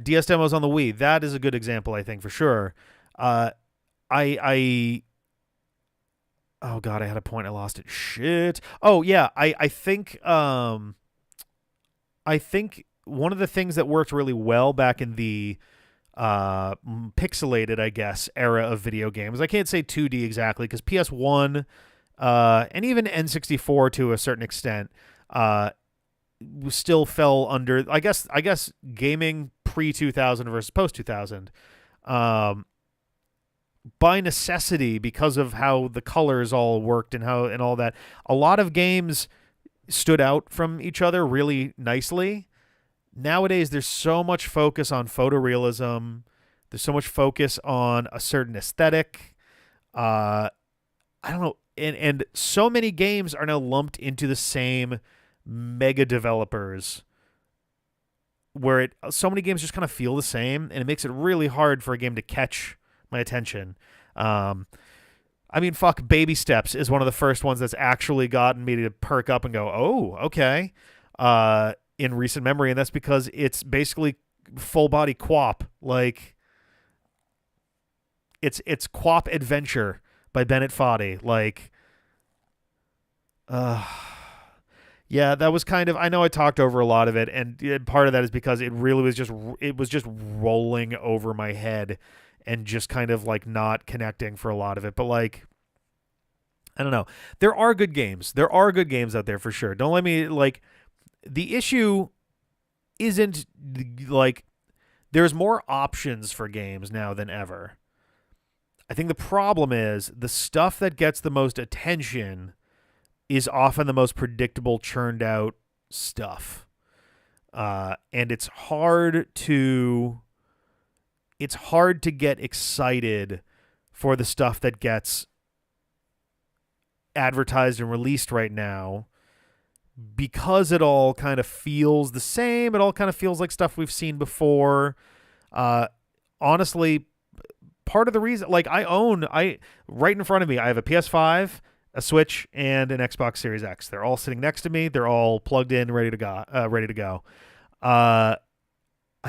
DS demos on the Wii. That is a good example, I think, for sure. Oh, God, I had a point. I lost it. Shit. Oh, yeah, I think one of the things that worked really well back in the pixelated, I guess, era of video games. I can't say 2D exactly because PS1 and even N64 to a certain extent still fell under. I guess gaming pre-2000 versus post-2000 by necessity because of how the colors all worked and all that. A lot of games stood out from each other really nicely. Nowadays, there's so much focus on photorealism. There's so much focus on a certain aesthetic. I don't know. And so many games are now lumped into the same mega developers where so many games just kind of feel the same, and it makes it really hard for a game to catch my attention. I mean, fuck, Baby Steps is one of the first ones that's actually gotten me to perk up and go, oh, okay. In recent memory, and that's because it's basically full body QWOP. Like it's QWOP Adventure by Bennett Foddy. Like yeah, that was kind of, I know I talked over a lot of it, and part of that is because it really was just rolling over my head and just kind of like not connecting for a lot of it. But like, I don't know. There are good games. There are good games out there for sure. Don't let me like. The issue isn't like there's more options for games now than ever. I think the problem is the stuff that gets the most attention is often the most predictable, churned out stuff. And it's hard to get excited for the stuff that gets advertised and released right now, because it all kind of feels the same. It all kind of feels like stuff we've seen before. Honestly, part of the reason, like right in front of me, I have a PS5, a Switch, and an Xbox Series X. They're all sitting next to me. They're all plugged in, ready to go. I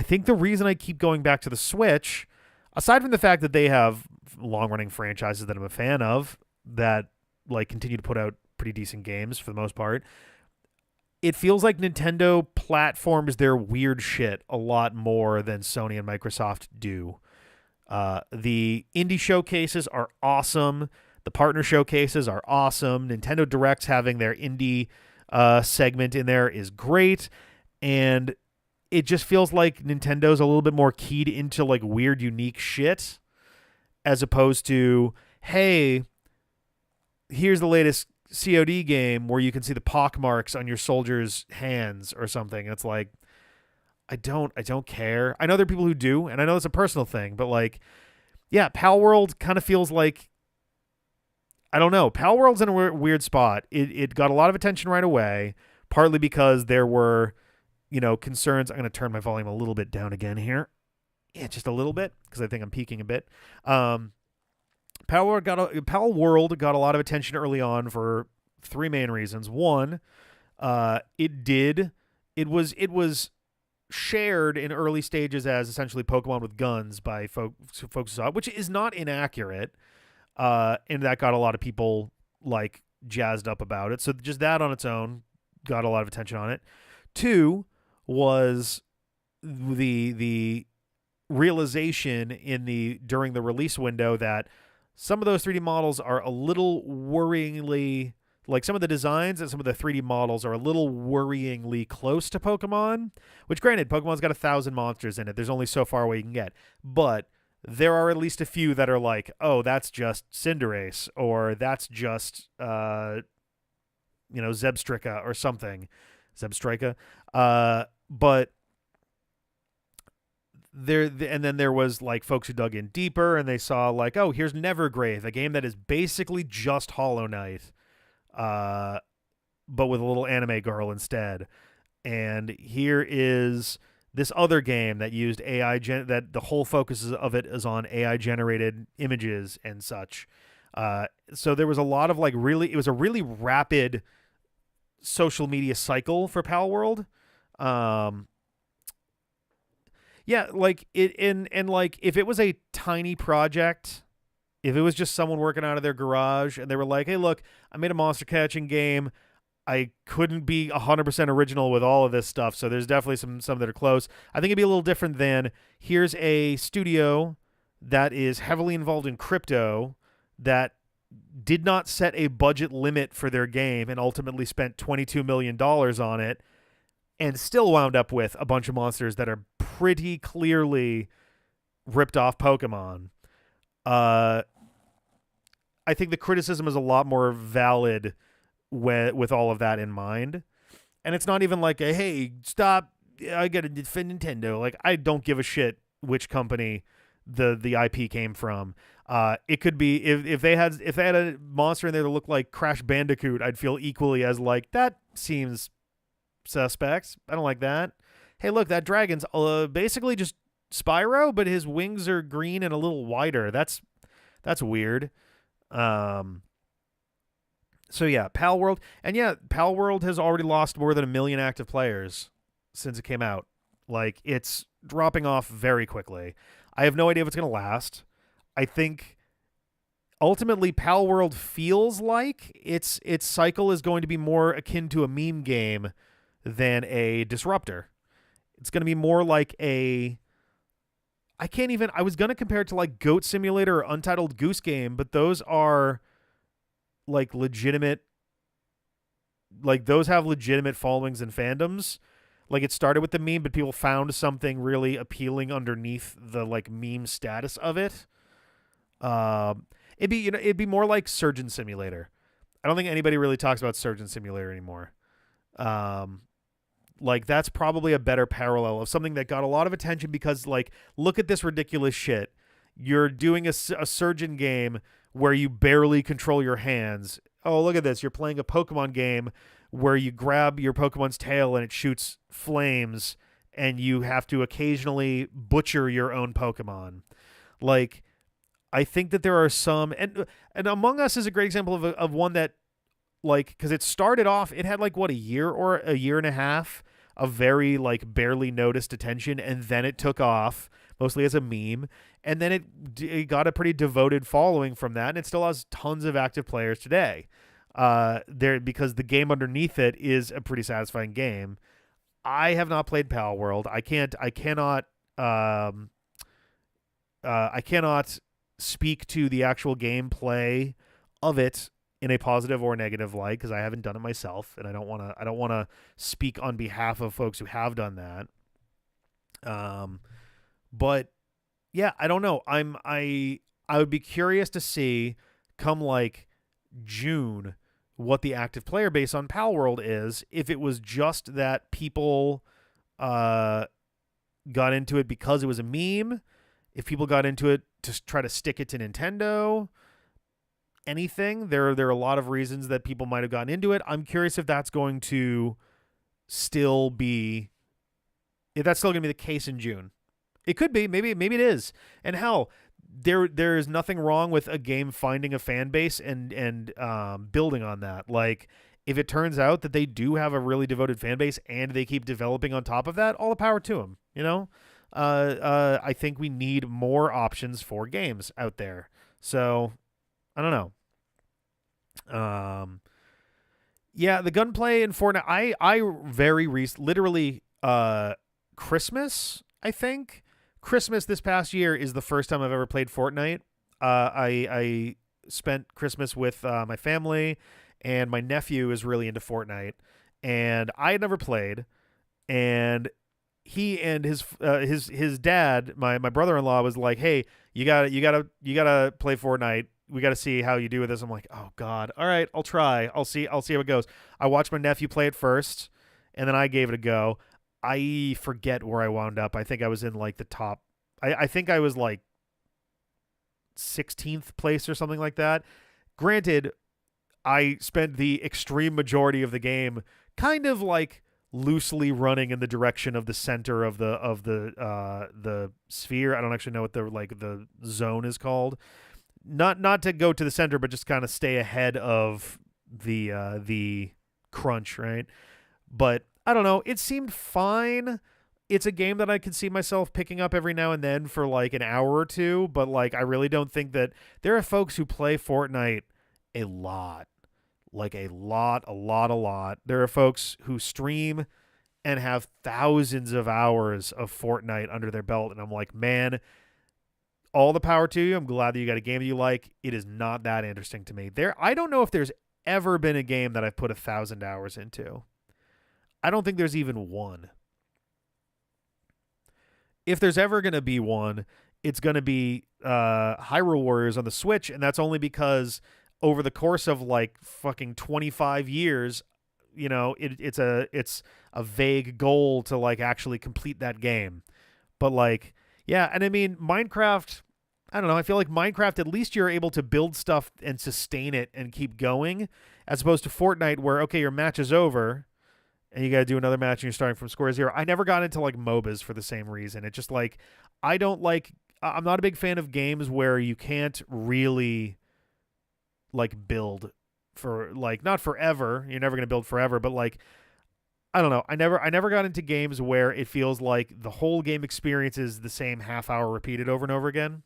think the reason I keep going back to the Switch, aside from the fact that they have long-running franchises that I'm a fan of that like continue to put out pretty decent games for the most part, it feels like Nintendo platforms their weird shit a lot more than Sony and Microsoft do. The indie showcases are awesome. The partner showcases are awesome. Nintendo Directs having their indie segment in there is great. And it just feels like Nintendo's a little bit more keyed into like weird, unique shit, as opposed to, hey, here's the latest COD game where you can see the pockmarks on your soldiers' hands or something. And it's like, I don't care. I know there are people who do, and I know it's a personal thing, but like, yeah, Pal World kind of feels like, I don't know. Pal World's in a weird spot. It got a lot of attention right away, partly because there were, concerns. I'm going to turn my volume a little bit down again here. Yeah, just a little bit, because I think I'm peaking a bit. Pal World got a lot of attention early on for three main reasons. One, it was shared in early stages as essentially Pokemon with guns by folks who saw it, which is not inaccurate. And that got a lot of people like jazzed up about it. So just that on its own got a lot of attention on it. 2 was the realization during the release window that some of those 3D models are a little worryingly, like some of the designs and some of the 3D models are a little worryingly close to Pokemon, which granted, Pokemon's got 1,000 monsters in it. There's only so far away you can get. But there are at least a few that are like, oh, that's just Cinderace, or that's just, Zebstrika or something. Zebstrika. But and then there was like folks who dug in deeper and they saw like, oh, here's Nevergrave, a game that is basically just Hollow Knight, but with a little anime girl instead. And here is this other game that used AI that the whole focus of it is on AI generated images and such. So there was a lot of it was a really rapid social media cycle for Palworld. Yeah, like if it was a tiny project, if it was just someone working out of their garage and they were like, hey, look, I made a monster catching game. I couldn't be 100% original with all of this stuff, so there's definitely some that are close. I think it'd be a little different than here's a studio that is heavily involved in crypto that did not set a budget limit for their game and ultimately spent $22 million on it and still wound up with a bunch of monsters that are pretty clearly ripped off Pokemon. I think the criticism is a lot more valid with all of that in mind. And it's not even like a, hey, stop, I gotta defend Nintendo. Like, I don't give a shit which company the IP came from. It could be if they had a monster in there that looked like Crash Bandicoot, I'd feel equally as like, that seems suspect. I don't like that. Hey, look, that dragon's basically just Spyro, but his wings are green and a little wider. That's weird. So yeah, Palworld. And yeah, Palworld has already lost more than 1 million active players since it came out. Like, it's dropping off very quickly. I have no idea if it's going to last. I think ultimately Palworld feels like its cycle is going to be more akin to a meme game than a disruptor. It's going to be more like I was going to compare it to like Goat Simulator or Untitled Goose Game, but those are like legitimate, like those have legitimate followings and fandoms. Like, it started with the meme, but people found something really appealing underneath the like meme status of it. It'd be more like Surgeon Simulator. I don't think anybody really talks about Surgeon Simulator anymore. Like, that's probably a better parallel of something that got a lot of attention because, like, look at this ridiculous shit. You're doing a surgeon game where you barely control your hands. Oh, look at this. You're playing a Pokemon game where you grab your Pokemon's tail and it shoots flames and you have to occasionally butcher your own Pokemon. Like, I think that there are some, and Among Us is a great example of one that, like, because it started off, it had like, what, a year or a year and a half of very, like, barely noticed attention, and then it took off, mostly as a meme, and then it got a pretty devoted following from that, and it still has tons of active players today. Because the game underneath it is a pretty satisfying game. I have not played Palworld. I cannot speak to the actual gameplay of it in a positive or negative light because I haven't done it myself, and I don't want to speak on behalf of folks who have done that. But yeah, I don't know. I would be curious to see come like June what the active player base on Palworld is, if it was just that people got into it because it was a meme, if people got into it to try to stick it to Nintendo, anything. There are a lot of reasons that people might have gotten into it. I'm curious if that's going to still be, if that's still going to be the case in June. It could be. Maybe it is. And hell, there is nothing wrong with a game finding a fan base and building on that. Like, if it turns out that they do have a really devoted fan base and they keep developing on top of that, all the power to them, you know? I think we need more options for games out there. So, I don't know. Yeah, the gunplay in Fortnite. I very literally Christmas. I think Christmas this past year is the first time I've ever played Fortnite. I spent Christmas with my family, and my nephew is really into Fortnite, and I had never played, and he and his dad, my brother-in-law, was like, "Hey, you gotta play Fortnite. We got to see how you do with this." I'm like, "Oh God, all right, I'll try. I'll see how it goes." I watched my nephew play it first, and then I gave it a go. I forget where I wound up. I think I was in like the top. I think I was like 16th place or something like that. Granted, I spent the extreme majority of the game kind of like loosely running in the direction of the center of the sphere. I don't actually know what the zone is called. Not to go to the center, but just kind of stay ahead of the crunch, right? But I don't know. It seemed fine. It's a game that I could see myself picking up every now and then for like an hour or two, but like I really don't think that there are folks who play Fortnite a lot. Like a lot. There are folks who stream and have thousands of hours of Fortnite under their belt, and I'm like, man, all the power to you. I'm glad that you got a game that you like. It is not that interesting to me. I don't know if there's ever been a game that I've put 1,000 hours into. I don't think there's even one. If there's ever going to be one, it's going to be Hyrule Warriors on the Switch, and that's only because over the course of like fucking 25 years, you know, it's a vague goal to like actually complete that game. But like, yeah, and I mean, Minecraft, I don't know, I feel like Minecraft, at least you're able to build stuff and sustain it and keep going, as opposed to Fortnite where, okay, your match is over and you got to do another match and you're starting from square zero. I never got into like MOBAs for the same reason. It's just like, I'm not a big fan of games where you can't really like build for like, not forever. You're never going to build forever, but like, I don't know. I never got into games where it feels like the whole game experience is the same half hour repeated over and over again.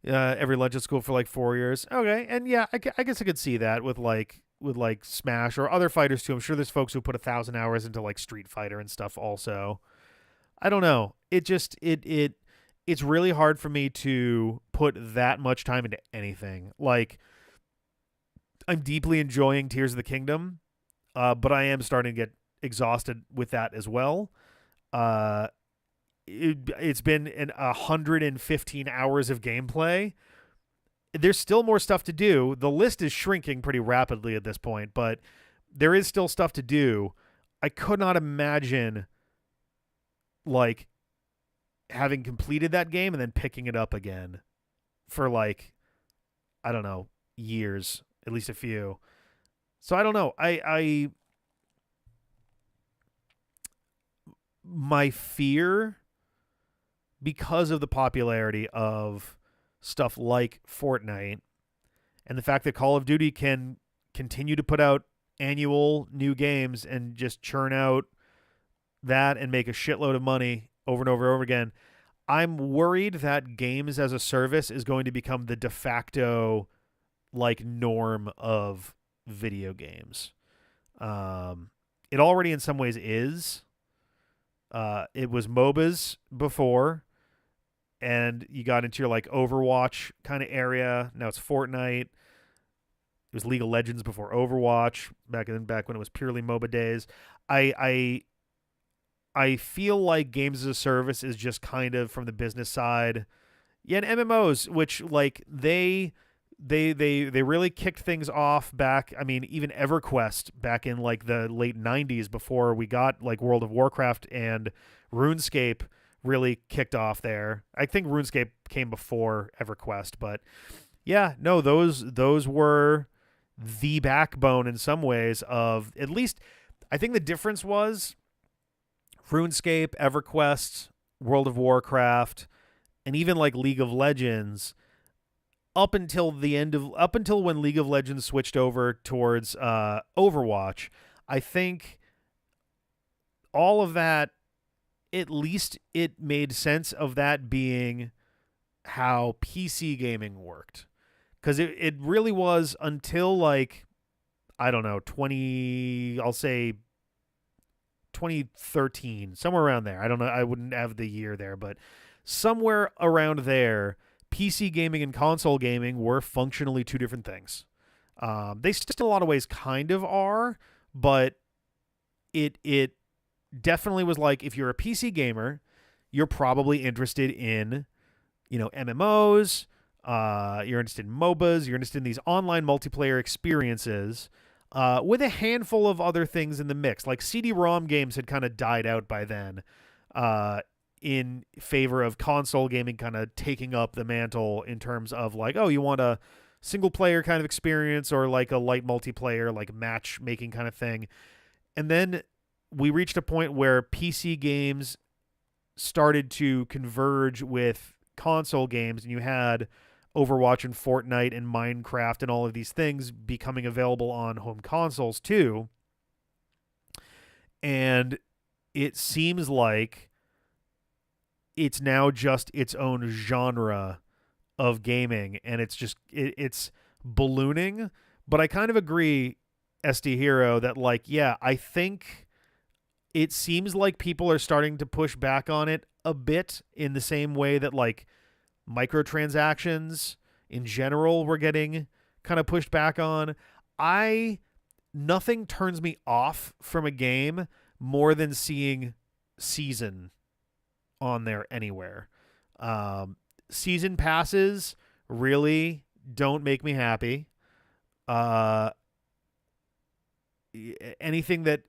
Every Legend School for like 4 years. Okay, and yeah, I guess I could see that with like Smash or other fighters too. I'm sure there's folks who put 1,000 hours into like Street Fighter and stuff also. I don't know. It's really hard for me to put that much time into anything. Like, I'm deeply enjoying Tears of the Kingdom. But I am starting to get exhausted with that as well. It's been 115 hours of gameplay. There's still more stuff to do. The list is shrinking pretty rapidly at this point, but there is still stuff to do. I could not imagine like having completed that game and then picking it up again for like, I don't know, years, at least a few. So I don't know. My fear, because of the popularity of stuff like Fortnite and the fact that Call of Duty can continue to put out annual new games and just churn out that and make a shitload of money over and over and over again, I'm worried that games as a service is going to become the de facto like norm of video games. It already in some ways is. It was MOBAs before, and you got into your like Overwatch kind of area. Now it's Fortnite. It was League of Legends before Overwatch, back when it was purely MOBA days. I feel like games as a service is just kind of from the business side. Yeah, and MMOs, which like they really kicked things off back. I mean, even EverQuest back in like the late 90s before we got like World of Warcraft and RuneScape really kicked off there. I think RuneScape came before EverQuest, but yeah, no, those were the backbone in some ways of, at least I think the difference was RuneScape, EverQuest, World of Warcraft, and even like League of Legends, up until when League of Legends switched over towards Overwatch, I think all of that, at least it made sense of that being how PC gaming worked. Because it really was until like I don't know, 20, I'll say 2013, somewhere around there. I don't know. I wouldn't have the year there, but somewhere around there, PC gaming and console gaming were functionally two different things. They still in a lot of ways kind of are, but it definitely was like, if you're a PC gamer, you're probably interested in, MMOs, you're interested in MOBAs, you're interested in these online multiplayer experiences, with a handful of other things in the mix. Like CD-ROM games had kind of died out by then, in favor of console gaming kind of taking up the mantle in terms of like, oh, you want a single player kind of experience or like a light multiplayer, like matchmaking kind of thing. And then we reached a point where PC games started to converge with console games, and you had Overwatch and Fortnite and Minecraft and all of these things becoming available on home consoles too. And it seems like it's now just its own genre of gaming, and it's ballooning. But I kind of agree, SD Hero, that like, yeah, I think it seems like people are starting to push back on it a bit in the same way that like microtransactions in general were getting kind of pushed back on. Nothing turns me off from a game more than seeing season on there anywhere. Season passes really don't make me happy. Anything that,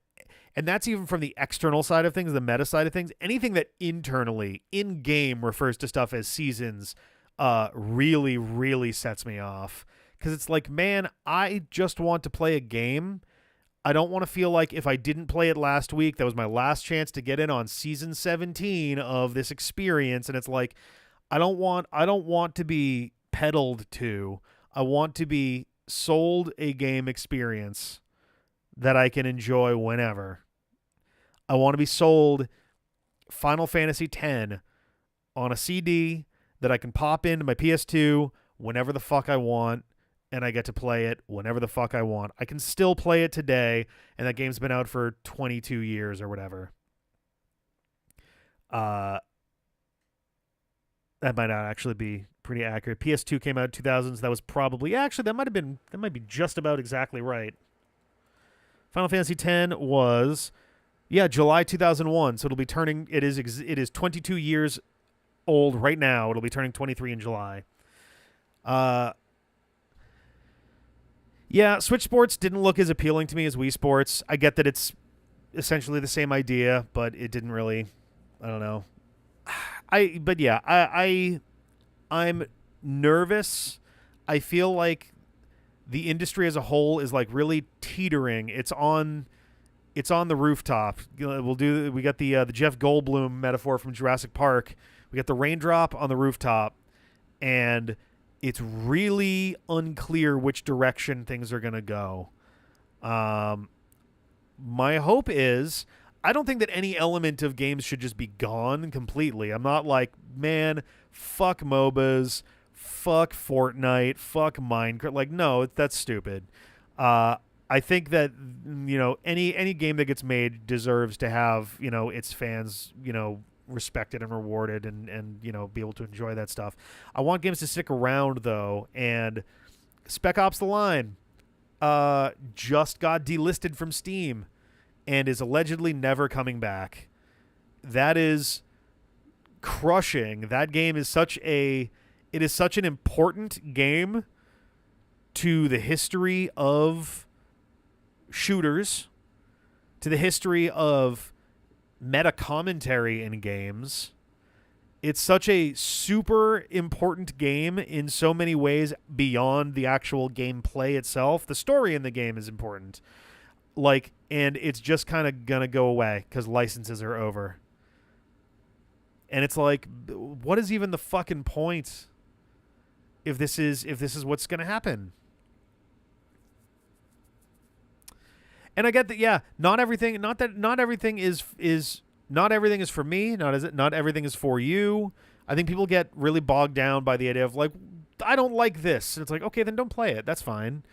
and that's even from the external side of things, the meta side of things, anything that internally in game refers to stuff as seasons, really, really sets me off. Because it's like, man, I just want to play a game. I don't want to feel like if I didn't play it last week, that was my last chance to get in on season 17 of this experience. And it's like, I don't want to be peddled to. I want to be sold a game experience that I can enjoy whenever. I want to be sold Final Fantasy X on a CD that I can pop into my PS2 whenever the fuck I want, and I get to play it whenever the fuck I want. I can still play it today, and that game's been out for 22 years or whatever. That might not actually be pretty accurate. PS2 came out in 2000s. That was probably, actually, that might be just about exactly right. Final Fantasy X was, July 2001. So it'll be turning, it is 22 years old right now. It'll be turning 23 in July. Switch Sports didn't look as appealing to me as Wii Sports. I get that it's essentially the same idea, but it didn't really, I don't know. I'm nervous. I feel like the industry as a whole is like really teetering. It's on the rooftop. We got the Jeff Goldblum metaphor from Jurassic Park. We got the raindrop on the rooftop, and it's really unclear which direction things are going to go. My hope is, I don't think that any element of games should just be gone completely. I'm not like, man, fuck MOBAs, fuck Fortnite, fuck Minecraft. Like, no, that's stupid. I think that, any game that gets made deserves to have, its fans, respected and rewarded and be able to enjoy that stuff. I want games to stick around, though, and Spec Ops: The Line just got delisted from Steam and is allegedly never coming back. That is crushing. That game is such an important game to the history of shooters, to the history of meta commentary in games. It's such a super important game in so many ways beyond the actual gameplay itself. The story in the game is important. And it's just kind of going to go away because licenses are over. And it's like, what is even the fucking point if this is what's going to happen? And I get that, not everything is for me, not everything is for you. I think people get really bogged down by the idea of like, I don't like this. And it's like, okay, then don't play it. That's fine.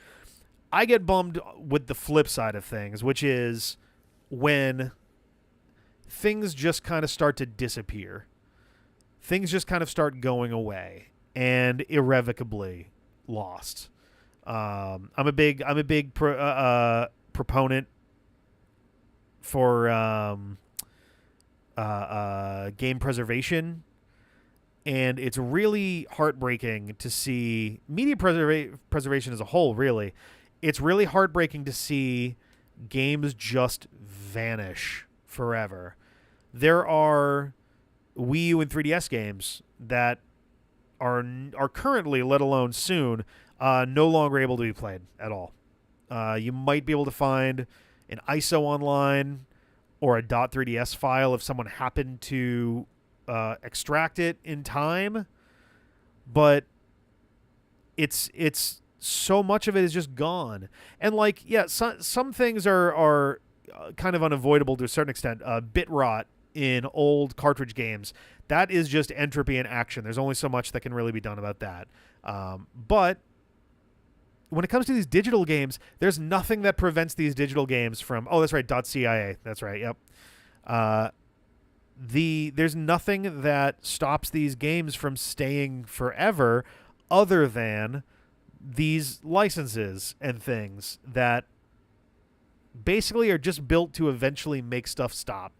I get bummed with the flip side of things, which is when things just kind of start to disappear. Things just kind of start going away and irrevocably lost. I'm a big proponent for game preservation, and it's really heartbreaking to see media preservation as a whole. Really, it's really heartbreaking to see games just vanish forever. There are Wii U and 3DS games that are currently, let alone soon, no longer able to be played at all. You might be able to find an ISO online or a .3ds file if someone happened to extract it in time, but it's so much of it is just gone. And like, yeah, some things are kind of unavoidable to a certain extent. Bit rot in old cartridge games, that is just entropy in action. There's only so much that can really be done about that. But when it comes to these digital games, there's nothing that prevents these digital games from... Oh, that's right, .cia. That's right, yep. There's nothing that stops these games from staying forever other than these licenses and things that basically are just built to eventually make stuff stop.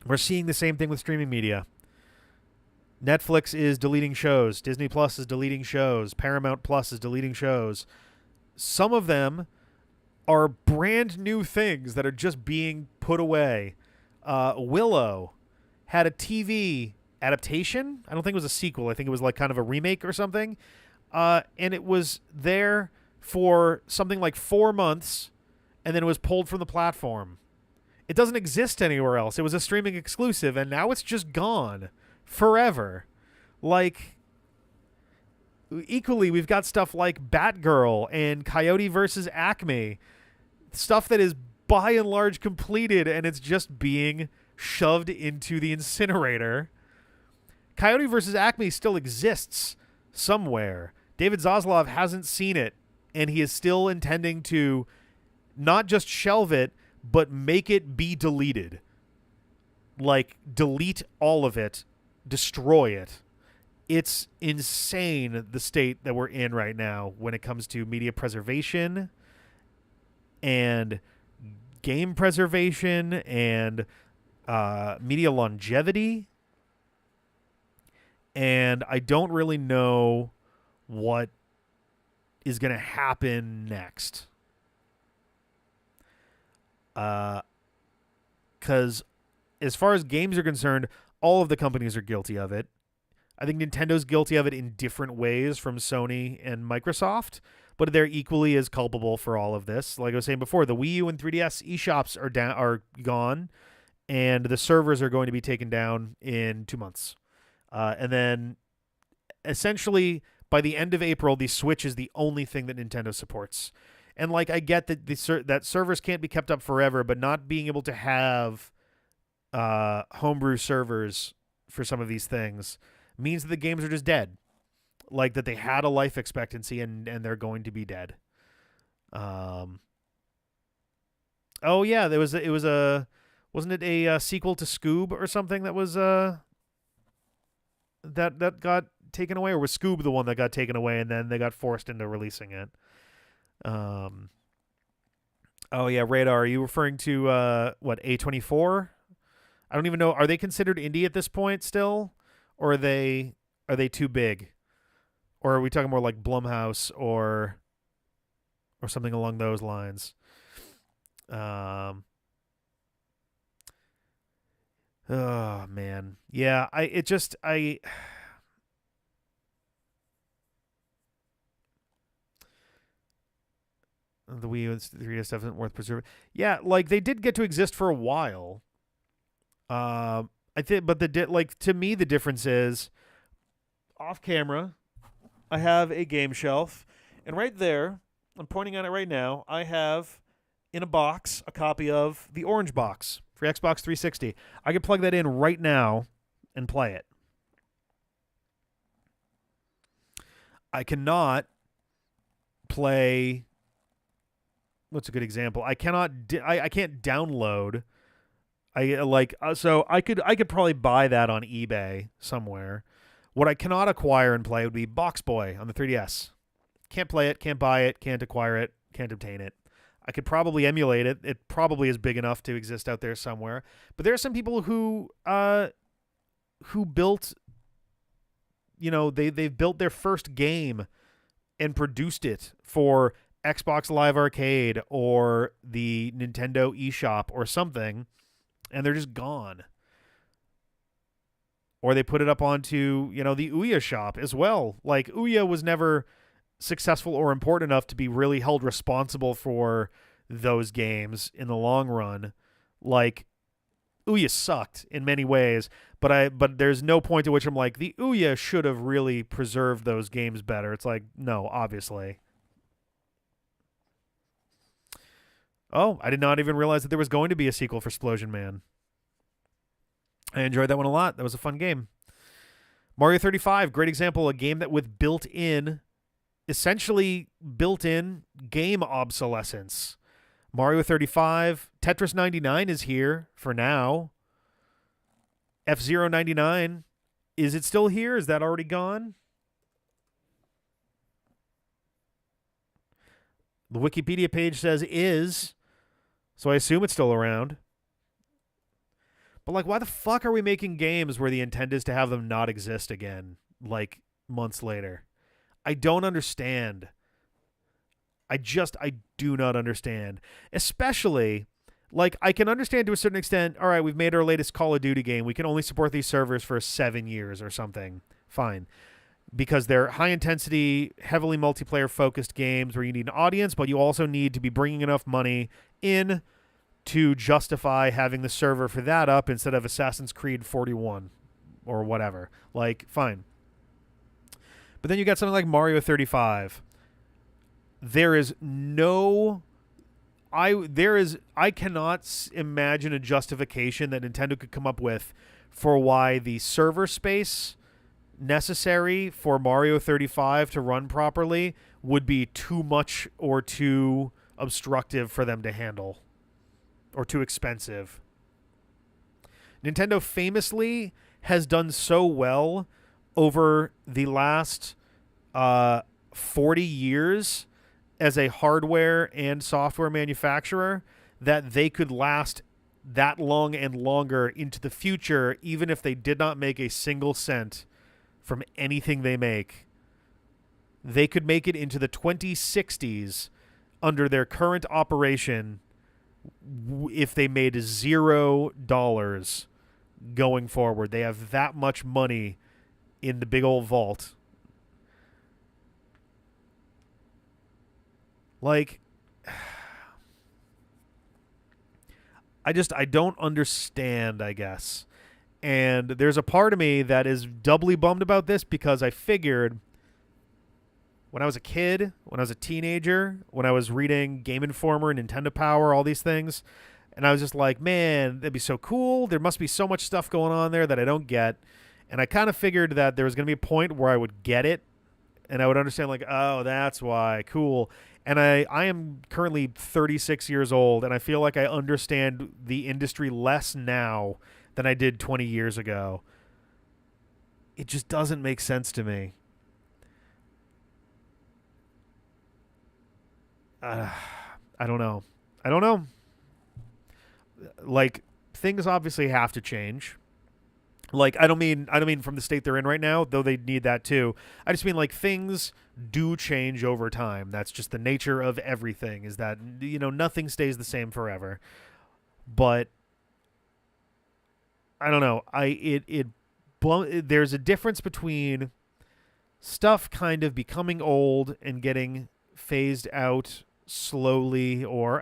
We're seeing the same thing with streaming media. Netflix is deleting shows. Disney Plus is deleting shows. Paramount Plus is deleting shows. Some of them are brand new things that are just being put away. Willow had a TV adaptation. I don't think it was a sequel. I think it was like kind of a remake or something. And it was there for something like 4 months, and then it was pulled from the platform. It doesn't exist anywhere else. It was a streaming exclusive, and now it's just gone forever. Like, equally, we've got stuff like Batgirl and Coyote versus Acme. Stuff that is by and large completed, and it's just being shoved into the incinerator. Coyote versus Acme still exists somewhere. David Zaslav hasn't seen it, and he is still intending to not just shelve it, but make it be deleted. Like, delete all of it, destroy it. It's insane the state that we're in right now when it comes to media preservation and game preservation and media longevity. And I don't really know what is going to happen next. Because as far as games are concerned, all of the companies are guilty of it. I think Nintendo's guilty of it in different ways from Sony and Microsoft, but they're equally as culpable for all of this. Like I was saying before, the Wii U and 3DS eShops are gone, and the servers are going to be taken down in 2 months. And then essentially by the end of April, the Switch is the only thing that Nintendo supports. And like, I get that that servers can't be kept up forever, but not being able to have homebrew servers for some of these things means that the games are just dead. Like, that they had a life expectancy and they're going to be dead. Oh yeah, wasn't it a sequel to Scoob or something that was that got taken away, or was Scoob the one that got taken away and then they got forced into releasing it? Oh yeah, Radar. Are you referring to what, A24? I don't even know. Are they considered indie at this point still, or are they too big, or are we talking more like Blumhouse or something along those lines? Oh man, yeah. The Wii U and 3DS stuff isn't worth preserving. Yeah, like, they did get to exist for a while. I think, but to me, the difference is, off camera, I have a game shelf, and right there, I'm pointing at it right now, I have in a box a copy of the Orange Box for Xbox 360. I can plug that in right now and play it. I cannot play. What's a good example? I cannot. I can't download. So I could probably buy that on eBay somewhere. What I cannot acquire and play would be Box Boy on the 3DS. Can't play it, can't buy it, can't acquire it, can't obtain it. I could probably emulate it. It probably is big enough to exist out there somewhere. But there are some people who built, they've built their first game and produced it for Xbox Live Arcade or the Nintendo eShop or something, and they're just gone. Or they put it up onto, the Ouya shop as well. Like, Ouya was never successful or important enough to be really held responsible for those games in the long run. Like, Ouya sucked in many ways, but there's no point at which I'm like, the Ouya should have really preserved those games better. It's like, no, obviously. Oh, I did not even realize that there was going to be a sequel for Splosion Man. I enjoyed that one a lot. That was a fun game. Mario 35, great example, a game that with essentially built-in game obsolescence. Mario 35, Tetris 99 is here for now. F-Zero 99, is it still here? Is that already gone? The Wikipedia page says is, so I assume it's still around. But, like, why the fuck are we making games where the intent is to have them not exist again, like, months later? I don't understand. I do not understand. Especially, like, I can understand to a certain extent, all right, we've made our latest Call of Duty game. We can only support these servers for 7 years or something. Fine. Because they're high-intensity, heavily multiplayer-focused games where you need an audience, but you also need to be bringing enough money in to justify having the server for that up instead of Assassin's Creed 41 or whatever. Like, fine. But then you got something like Mario 35. I cannot imagine a justification that Nintendo could come up with for why the server space necessary for Mario 35 to run properly would be too much or too obstructive for them to handle. Or too expensive. Nintendo famously has done so well over the last 40 years as a hardware and software manufacturer that they could last that long and longer into the future, even if they did not make a single cent from anything they make. They could make it into the 2060s under their current operation if they made $0 going forward. They have that much money in the big old vault. Like, I don't understand, I guess. And there's a part of me that is doubly bummed about this because I figured when I was a kid, when I was a teenager, when I was reading Game Informer, Nintendo Power, all these things, and I was just like, man, that'd be so cool. There must be so much stuff going on there that I don't get. And I kind of figured that there was going to be a point where I would get it, and I would understand, like, oh, that's why, cool. And I am currently 36 years old, and I feel like I understand the industry less now than I did 20 years ago. It just doesn't make sense to me. I don't know. Like, things obviously have to change. Like, I don't mean from the state they're in right now, though they need that too. I just mean, like, things do change over time. That's just the nature of everything, is that, nothing stays the same forever. But I don't know. There's a difference between stuff kind of becoming old and getting phased out slowly, or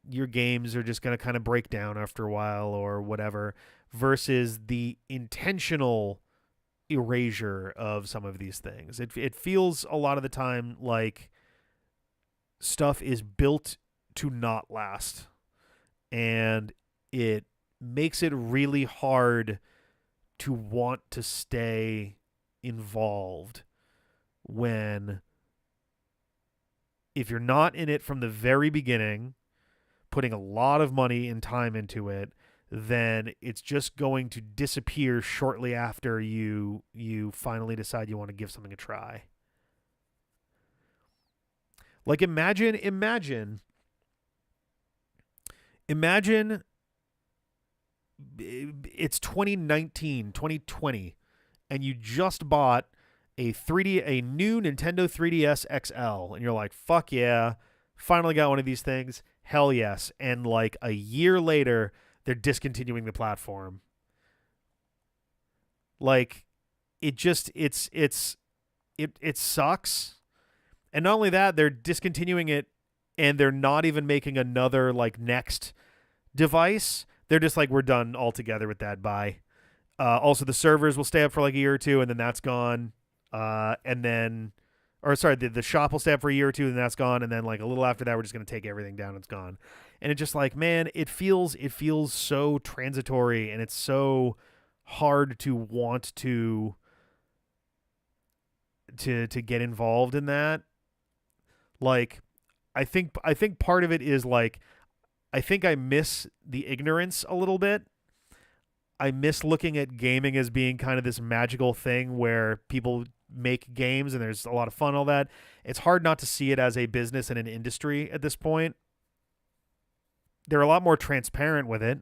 your games are just going to kind of break down after a while or whatever, versus the intentional erasure of some of these things. It feels a lot of the time like stuff is built to not last, and it makes it really hard to want to stay involved when if you're not in it from the very beginning, putting a lot of money and time into it, then it's just going to disappear shortly after you finally decide you want to give something a try. Like imagine it's 2019, 2020, and you just bought a new Nintendo 3DS XL, and you're like, fuck yeah, finally got one of these things. Hell yes. And like a year later, they're discontinuing the platform. Like it sucks. And not only that, they're discontinuing it and they're not even making another like next device. They're just like, we're done altogether with that. Bye. Also, the servers will stay up for like a year or two, and then that's gone. The shop will stay up for a year or two, and that's gone. And then like a little after that, we're just going to take everything down. It's gone. And it's just like, man, it feels so transitory, and it's so hard to want to get involved in that. Like, I think part of it is like, I think I miss the ignorance a little bit. I miss looking at gaming as being kind of this magical thing where people make games and there's a lot of fun, all that. It's hard not to see it as a business and an industry at this point. They're a lot more transparent with it,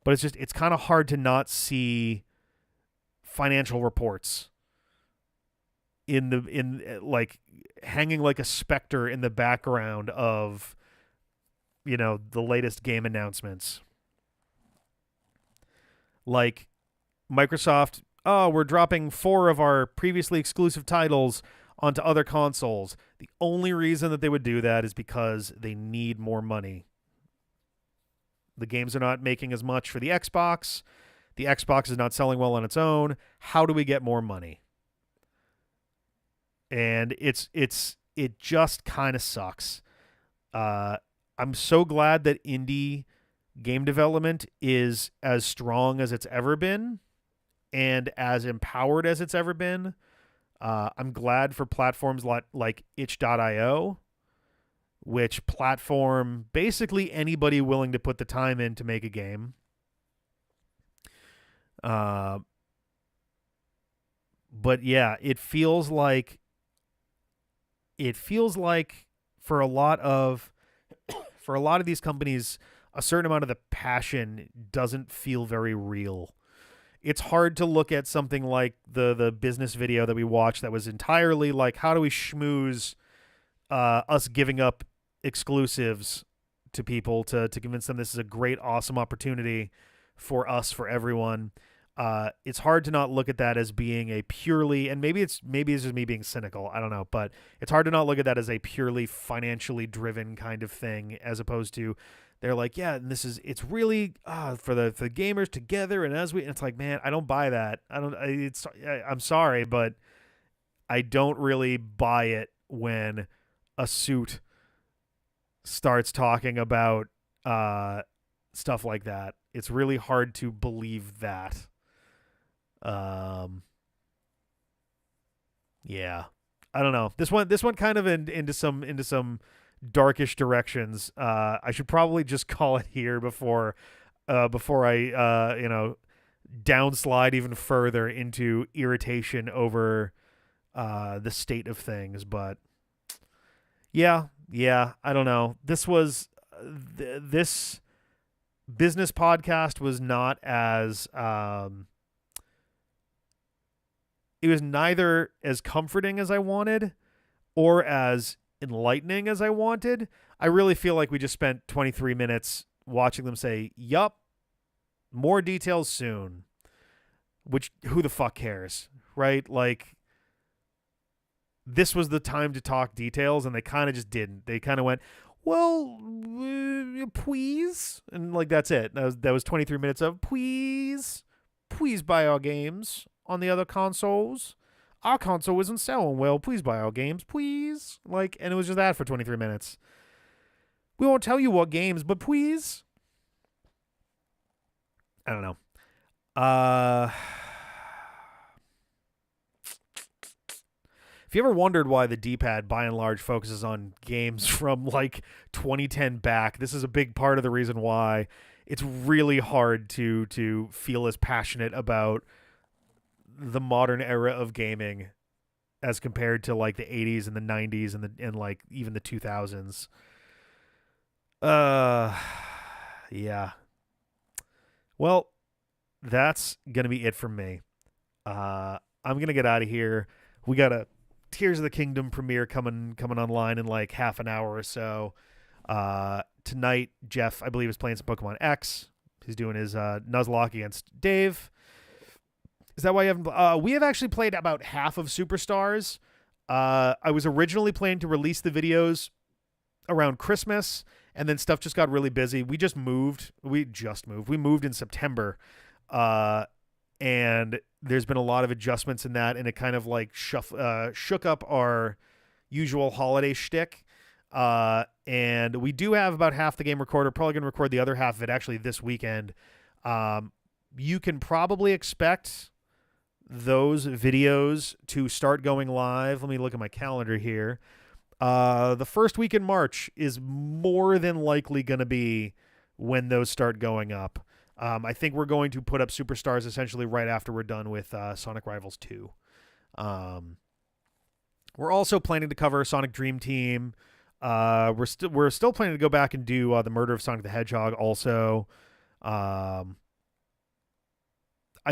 but it's kind of hard to not see financial reports in like hanging like a specter in the background of, you know, the latest game announcements. Like Microsoft, oh, we're dropping 4 of our previously exclusive titles onto other consoles. The only reason that they would do that is because they need more money. The games are not making as much for the Xbox. The Xbox is not selling well on its own. How do we get more money? And it just kind of sucks. I'm so glad that indie game development is as strong as it's ever been and as empowered as it's ever been. I'm glad for platforms like itch.io, which platform basically anybody willing to put the time in to make a game. But yeah, it feels like for a lot of these companies, a certain amount of the passion doesn't feel very real. It's hard to look at something like the business video that we watched that was entirely like, how do we schmooze us giving up exclusives to people to convince them this is a great, awesome opportunity for us, for everyone. It's hard to not look at that as being a purely, and maybe it's just me being cynical, I don't know, but it's hard to not look at that as a purely financially driven kind of thing, as opposed to they're like, yeah, and it's really for the gamers together, and and it's like, man, I don't buy that. I'm sorry, but I don't really buy it when a suit starts talking about stuff like that. It's really hard to believe that. Yeah, I don't know. This one kind of into some darkish directions. I should probably just call it here before I downslide even further into irritation over the state of things. But yeah, I don't know. This was this business podcast was not as it was neither as comforting as I wanted or as enlightening as I wanted. I really feel like we just spent 23 minutes watching them say, yup, more details soon. Which, who the fuck cares, right? Like, this was the time to talk details, and they kind of just didn't. They kind of went, well, please. And, like, that's it. That was 23 minutes of, please buy our games on the other consoles. Our console isn't selling well. Please buy our games, please. Like, and it was just that for 23 minutes. We won't tell you what games, but please. I don't know. if you ever wondered why the D-pad by and large focuses on games from like 2010 back, this is a big part of the reason why it's really hard to feel as passionate about the modern era of gaming as compared to like the 80s and the 90s and like even the 2000s. Yeah. Well, that's going to be it from me. I'm going to get out of here. We got a Tears of the Kingdom premiere coming online in like half an hour or so. Tonight, Jeff, I believe, is playing some Pokemon X. He's doing his Nuzlocke against Dave. Is that why you haven't? We have actually played about half of Superstars. I was originally planning to release the videos around Christmas, and then stuff just got really busy. We moved. We moved in September, and there's been a lot of adjustments in that, and it kind of like shook up our usual holiday shtick. And we do have about half the game recorded. Probably going to record the other half of it actually this weekend. You can probably expect those videos to start going live. Let me look at my calendar here. The first week in March is more than likely going to be when those start going up. I think we're going to put up Superstars essentially right after we're done with Sonic Rivals 2. We're also planning to cover Sonic Dream Team. We're still planning to go back and do the Murder of Sonic the Hedgehog also. I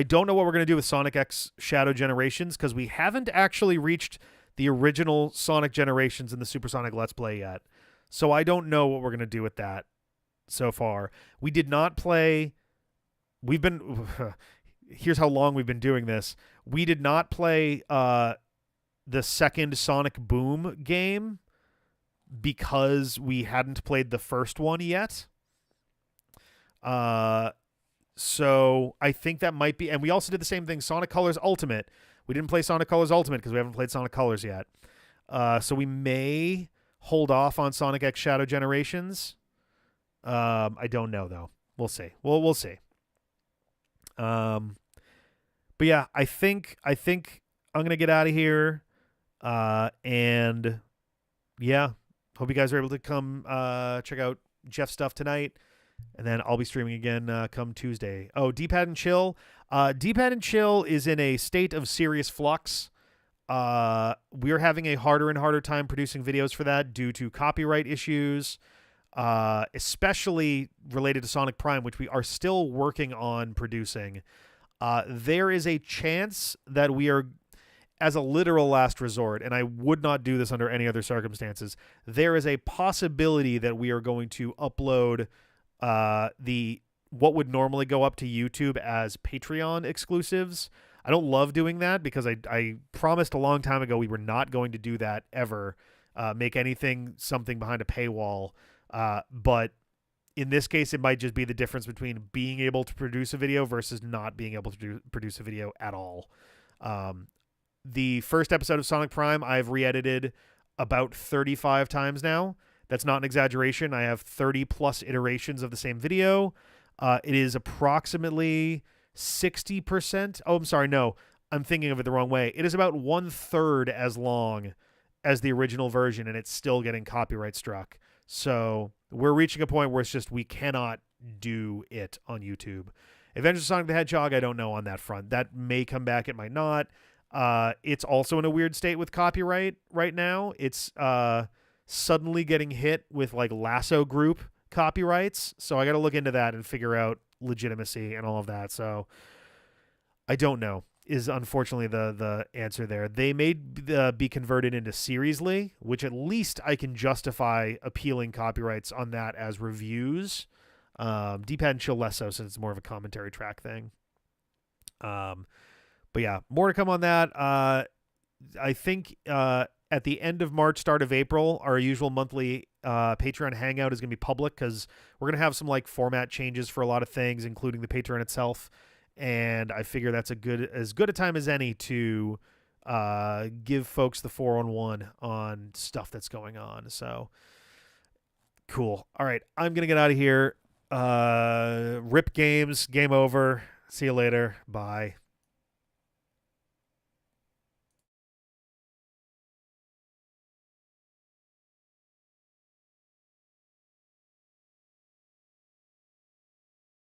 don't know what we're going to do with Sonic X Shadow Generations because we haven't actually reached the original Sonic Generations in the Supersonic Let's Play yet. So I don't know what we're going to do with that so far. We did not play... Here's how long we've been doing this. We did not play the second Sonic Boom game because we hadn't played the first one yet. So I think that might be, and we also did the same thing, Sonic Colors Ultimate. We didn't play Sonic Colors Ultimate because we haven't played Sonic Colors yet. So we may hold off on Sonic X Shadow Generations. I don't know though. We'll see. We'll see. But yeah, I think I'm gonna get out of here. And yeah, hope you guys are able to come check out Jeff's stuff tonight. And then I'll be streaming again come Tuesday. Oh, D-Pad and Chill. D-Pad and Chill is in a state of serious flux. We're having a harder and harder time producing videos for that due to copyright issues, especially related to Sonic Prime, which we are still working on producing. There is a chance that we are, as a literal last resort, and I would not do this under any other circumstances, there is a possibility that we are going to upload what would normally go up to YouTube as Patreon exclusives. I don't love doing that because I promised a long time ago we were not going to do that ever, make anything something behind a paywall. But in this case, it might just be the difference between being able to produce a video versus not being able to produce a video at all. The first episode of Sonic Prime I've re-edited about 35 times now. That's not an exaggeration. I have 30 plus iterations of the same video. It is approximately 60%. Oh, I'm sorry. No, I'm thinking of it the wrong way. It is about 1/3 as long as the original version, and it's still getting copyright struck. So we're reaching a point where it's just we cannot do it on YouTube. Adventures of Sonic the Hedgehog, I don't know on that front. That may come back. It might not. It's also in a weird state with copyright right now. It's suddenly getting hit with like Lasso Group copyrights. So I got to look into that and figure out legitimacy and all of that. So I don't know is unfortunately the answer there. They may be converted into Seriously, which at least I can justify appealing copyrights on that as reviews. D-Pad and Chill less so since it's more of a commentary track thing. But yeah, more to come on that. I think at the end of March, start of April, our usual monthly Patreon hangout is going to be public because we're going to have some like format changes for a lot of things, including the Patreon itself. And I figure that's as good a time as any to give folks the 4-on-1 on stuff that's going on. So cool. All right, I'm going to get out of here. Rip games. Game over. See you later. Bye.